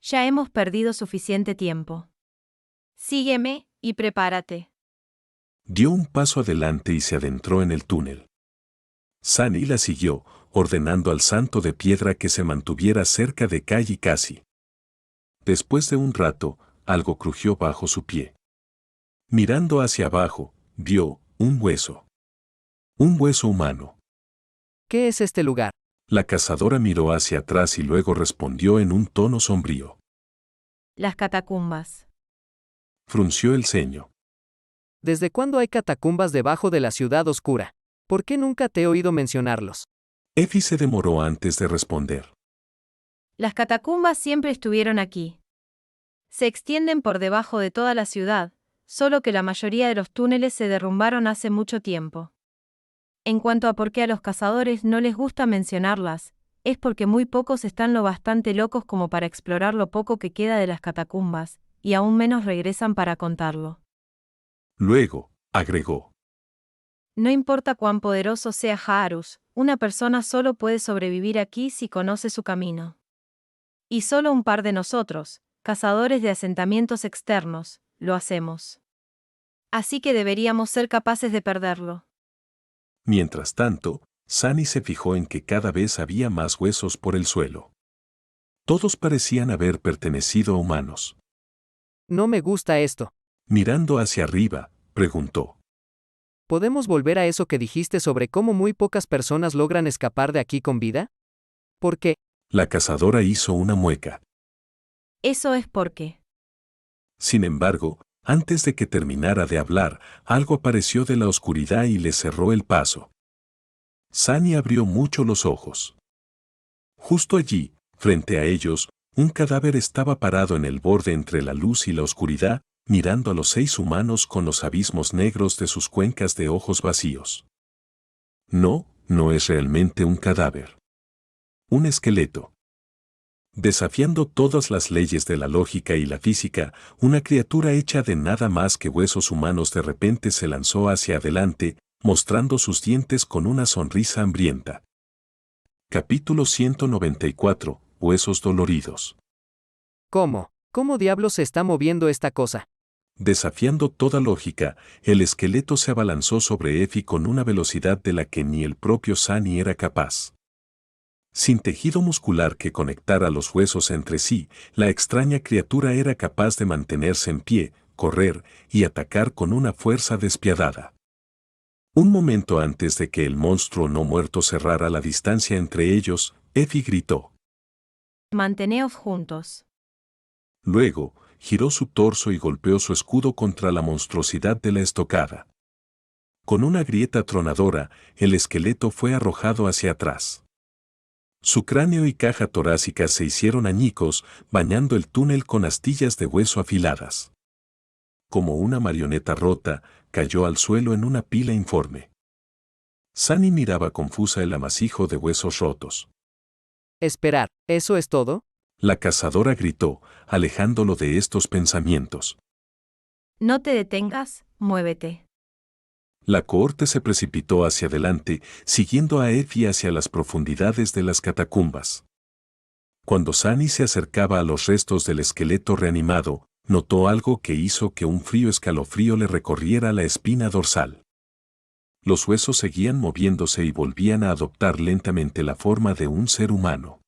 Ya hemos perdido suficiente tiempo. Sígueme, y prepárate. Dio un paso adelante y se adentró en el túnel. Sunny la siguió, ordenando al santo de piedra que se mantuviera cerca de Kai y Cassie. Después de un rato, algo crujió bajo su pie. Mirando hacia abajo, vio un hueso. Un hueso humano. ¿Qué es este lugar? La cazadora miró hacia atrás y luego respondió en un tono sombrío. Las catacumbas. Frunció el ceño. ¿Desde cuándo hay catacumbas debajo de la ciudad oscura? ¿Por qué nunca te he oído mencionarlos? Effie se demoró antes de responder. Las catacumbas siempre estuvieron aquí. Se extienden por debajo de toda la ciudad, solo que la mayoría de los túneles se derrumbaron hace mucho tiempo. En cuanto a por qué a los cazadores no les gusta mencionarlas, es porque muy pocos están lo bastante locos como para explorar lo poco que queda de las catacumbas, y aún menos regresan para contarlo. Luego, agregó. No importa cuán poderoso sea Haarus, una persona solo puede sobrevivir aquí si conoce su camino. Y solo un par de nosotros, cazadores de asentamientos externos, lo hacemos. Así que deberíamos ser capaces de perderlo. Mientras tanto, Sunny se fijó en que cada vez había más huesos por el suelo. Todos parecían haber pertenecido a humanos. No me gusta esto. Mirando hacia arriba, preguntó. ¿Podemos volver a eso que dijiste sobre cómo muy pocas personas logran escapar de aquí con vida? ¿Por qué? La cazadora hizo una mueca. Eso es porque. Sin embargo, antes de que terminara de hablar, algo apareció de la oscuridad y le cerró el paso. Sunny abrió mucho los ojos. Justo allí, frente a ellos, un cadáver estaba parado en el borde entre la luz y la oscuridad, mirando a los 6 humanos con los abismos negros de sus cuencas de ojos vacíos. No, no es realmente un cadáver. Un esqueleto. Desafiando todas las leyes de la lógica y la física, una criatura hecha de nada más que huesos humanos de repente se lanzó hacia adelante, mostrando sus dientes con una sonrisa hambrienta. Capítulo 194. Huesos doloridos. ¿Cómo? ¿Cómo diablos se está moviendo esta cosa? Desafiando toda lógica, el esqueleto se abalanzó sobre Effie con una velocidad de la que ni el propio Sunny era capaz. Sin tejido muscular que conectara los huesos entre sí, la extraña criatura era capaz de mantenerse en pie, correr y atacar con una fuerza despiadada. Un momento antes de que el monstruo no muerto cerrara la distancia entre ellos, Effie gritó. Manteneos juntos. Luego, giró su torso y golpeó su escudo contra la monstruosidad de la estocada. Con una grieta tronadora, el esqueleto fue arrojado hacia atrás. Su cráneo y caja torácica se hicieron añicos, bañando el túnel con astillas de hueso afiladas. Como una marioneta rota, cayó al suelo en una pila informe. Sunny miraba confusa el amasijo de huesos rotos. Esperar, ¿eso es todo? La cazadora gritó, alejándolo de estos pensamientos. No te detengas, muévete. La cohorte se precipitó hacia adelante, siguiendo a Effie hacia las profundidades de las catacumbas. Cuando Sunny se acercaba a los restos del esqueleto reanimado, notó algo que hizo que un frío escalofrío le recorriera la espina dorsal. Los huesos seguían moviéndose y volvían a adoptar lentamente la forma de un ser humano.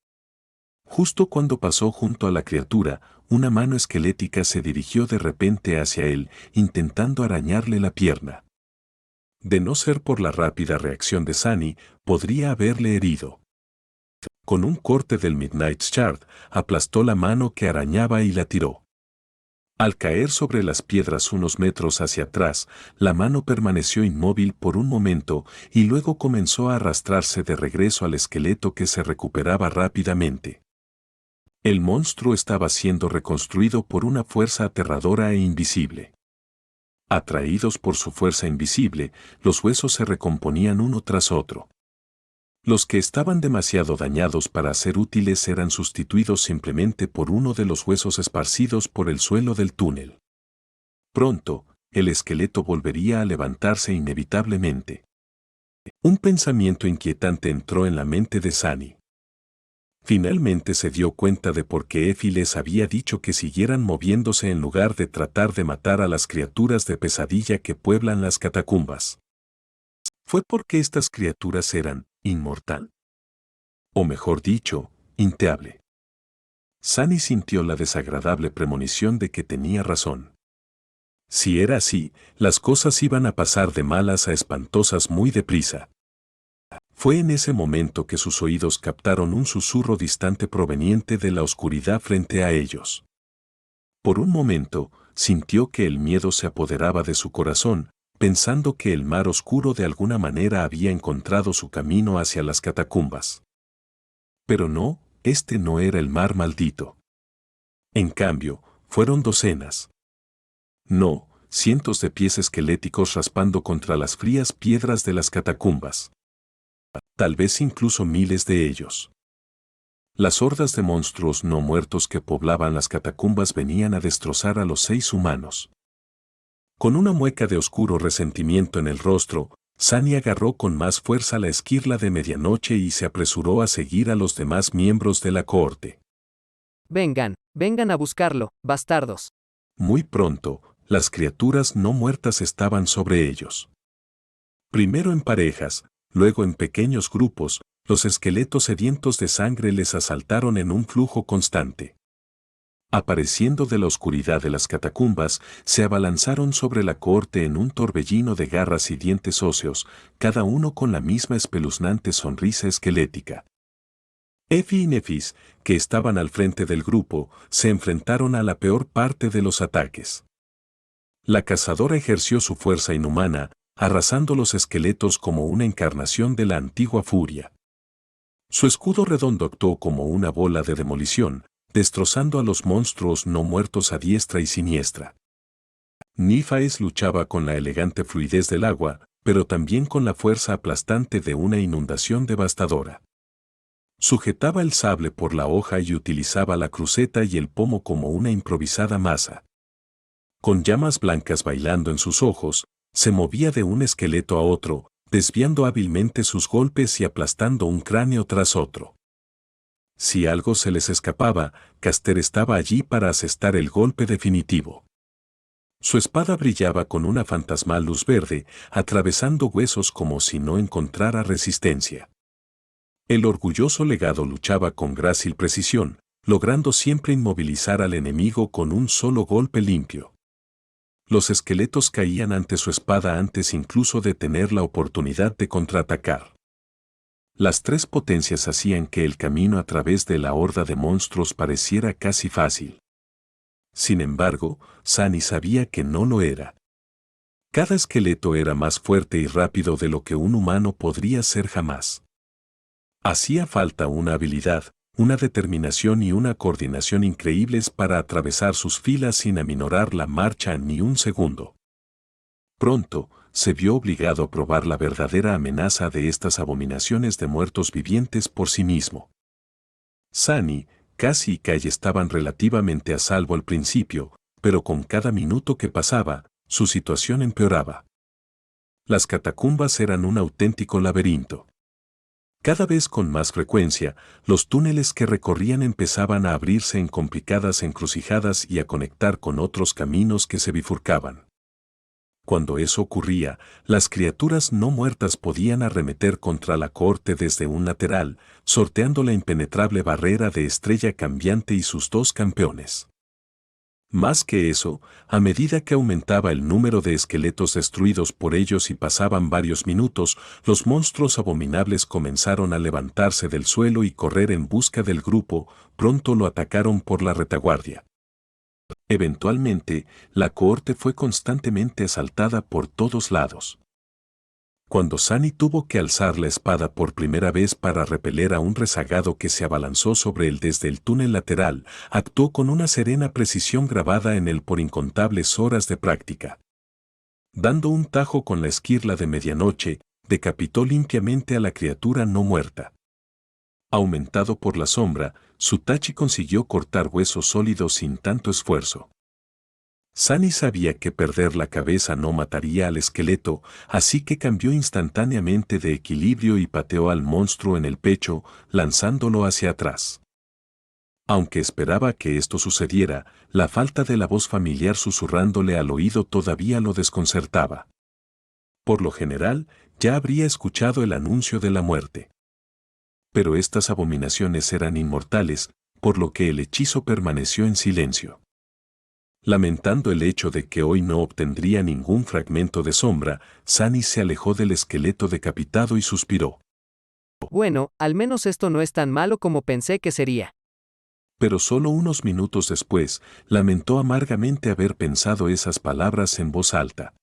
Justo cuando pasó junto a la criatura, una mano esquelética se dirigió de repente hacia él, intentando arañarle la pierna. De no ser por la rápida reacción de Sunny, podría haberle herido. Con un corte del Midnight Shard, aplastó la mano que arañaba y la tiró. Al caer sobre las piedras unos metros hacia atrás, la mano permaneció inmóvil por un momento y luego comenzó a arrastrarse de regreso al esqueleto que se recuperaba rápidamente. El monstruo estaba siendo reconstruido por una fuerza aterradora e invisible. Atraídos por su fuerza invisible, los huesos se recomponían uno tras otro. Los que estaban demasiado dañados para ser útiles eran sustituidos simplemente por uno de los huesos esparcidos por el suelo del túnel. Pronto, el esqueleto volvería a levantarse inevitablemente. Un pensamiento inquietante entró en la mente de Sunny. Finalmente se dio cuenta de por qué Effie les había dicho que siguieran moviéndose en lugar de tratar de matar a las criaturas de pesadilla que pueblan las catacumbas. Fue porque estas criaturas eran inmortal. O mejor dicho, inteable. Sunny sintió la desagradable premonición de que tenía razón. Si era así, las cosas iban a pasar de malas a espantosas muy deprisa. Fue en ese momento que sus oídos captaron un susurro distante proveniente de la oscuridad frente a ellos. Por un momento, sintió que el miedo se apoderaba de su corazón, pensando que el mar oscuro de alguna manera había encontrado su camino hacia las catacumbas. Pero no, este no era el mar maldito. En cambio, fueron docenas. No, cientos de pies esqueléticos raspando contra las frías piedras de las catacumbas. Tal vez incluso miles de ellos. Las hordas de monstruos no muertos que poblaban las catacumbas venían a destrozar a los 6 humanos. Con una mueca de oscuro resentimiento en el rostro, Sunny agarró con más fuerza la esquirla de medianoche y se apresuró a seguir a los demás miembros de la cohorte. Vengan, vengan a buscarlo, bastardos. Muy pronto, las criaturas no muertas estaban sobre ellos. Primero en parejas, luego en pequeños grupos, los esqueletos sedientos de sangre les asaltaron en un flujo constante. Apareciendo de la oscuridad de las catacumbas, se abalanzaron sobre la cohorte en un torbellino de garras y dientes óseos, cada uno con la misma espeluznante sonrisa esquelética. Effie y Nefis, que estaban al frente del grupo, se enfrentaron a la peor parte de los ataques. La cazadora ejerció su fuerza inhumana, arrasando los esqueletos como una encarnación de la antigua furia. Su escudo redondo actuó como una bola de demolición, destrozando a los monstruos no muertos a diestra y siniestra. Nífaes luchaba con la elegante fluidez del agua, pero también con la fuerza aplastante de una inundación devastadora. Sujetaba el sable por la hoja y utilizaba la cruceta y el pomo como una improvisada masa. Con llamas blancas bailando en sus ojos, se movía de un esqueleto a otro, desviando hábilmente sus golpes y aplastando un cráneo tras otro. Si algo se les escapaba, Caster estaba allí para asestar el golpe definitivo. Su espada brillaba con una fantasmal luz verde, atravesando huesos como si no encontrara resistencia. El orgulloso legado luchaba con grácil precisión, logrando siempre inmovilizar al enemigo con un solo golpe limpio. Los esqueletos caían ante su espada antes incluso de tener la oportunidad de contraatacar. Las 3 potencias hacían que el camino a través de la horda de monstruos pareciera casi fácil. Sin embargo, Sunny sabía que no lo era. Cada esqueleto era más fuerte y rápido de lo que un humano podría ser jamás. Hacía falta una habilidad, una determinación y una coordinación increíbles para atravesar sus filas sin aminorar la marcha ni un segundo. Pronto, se vio obligado a probar la verdadera amenaza de estas abominaciones de muertos vivientes por sí mismo. Sunny, Cassie y Kai estaban relativamente a salvo al principio, pero con cada minuto que pasaba, su situación empeoraba. Las catacumbas eran un auténtico laberinto. Cada vez con más frecuencia, los túneles que recorrían empezaban a abrirse en complicadas encrucijadas y a conectar con otros caminos que se bifurcaban. Cuando eso ocurría, las criaturas no muertas podían arremeter contra la cohorte desde un lateral, sorteando la impenetrable barrera de Estrella Cambiante y sus 2 campeones. Más que eso, a medida que aumentaba el número de esqueletos destruidos por ellos y pasaban varios minutos, los monstruos abominables comenzaron a levantarse del suelo y correr en busca del grupo, pronto lo atacaron por la retaguardia. Eventualmente, la cohorte fue constantemente asaltada por todos lados. Cuando Sunny tuvo que alzar la espada por primera vez para repeler a un rezagado que se abalanzó sobre él desde el túnel lateral, actuó con una serena precisión grabada en él por incontables horas de práctica. Dando un tajo con la esquirla de medianoche, decapitó limpiamente a la criatura no muerta. Aumentado por la sombra, Sutachi consiguió cortar huesos sólidos sin tanto esfuerzo. Sunny sabía que perder la cabeza no mataría al esqueleto, así que cambió instantáneamente de equilibrio y pateó al monstruo en el pecho, lanzándolo hacia atrás. Aunque esperaba que esto sucediera, la falta de la voz familiar susurrándole al oído todavía lo desconcertaba. Por lo general, ya habría escuchado el anuncio de la muerte. Pero estas abominaciones eran inmortales, por lo que el hechizo permaneció en silencio. Lamentando el hecho de que hoy no obtendría ningún fragmento de sombra, Sunny se alejó del esqueleto decapitado y suspiró. Bueno, al menos esto no es tan malo como pensé que sería. Pero solo unos minutos después, lamentó amargamente haber pensado esas palabras en voz alta.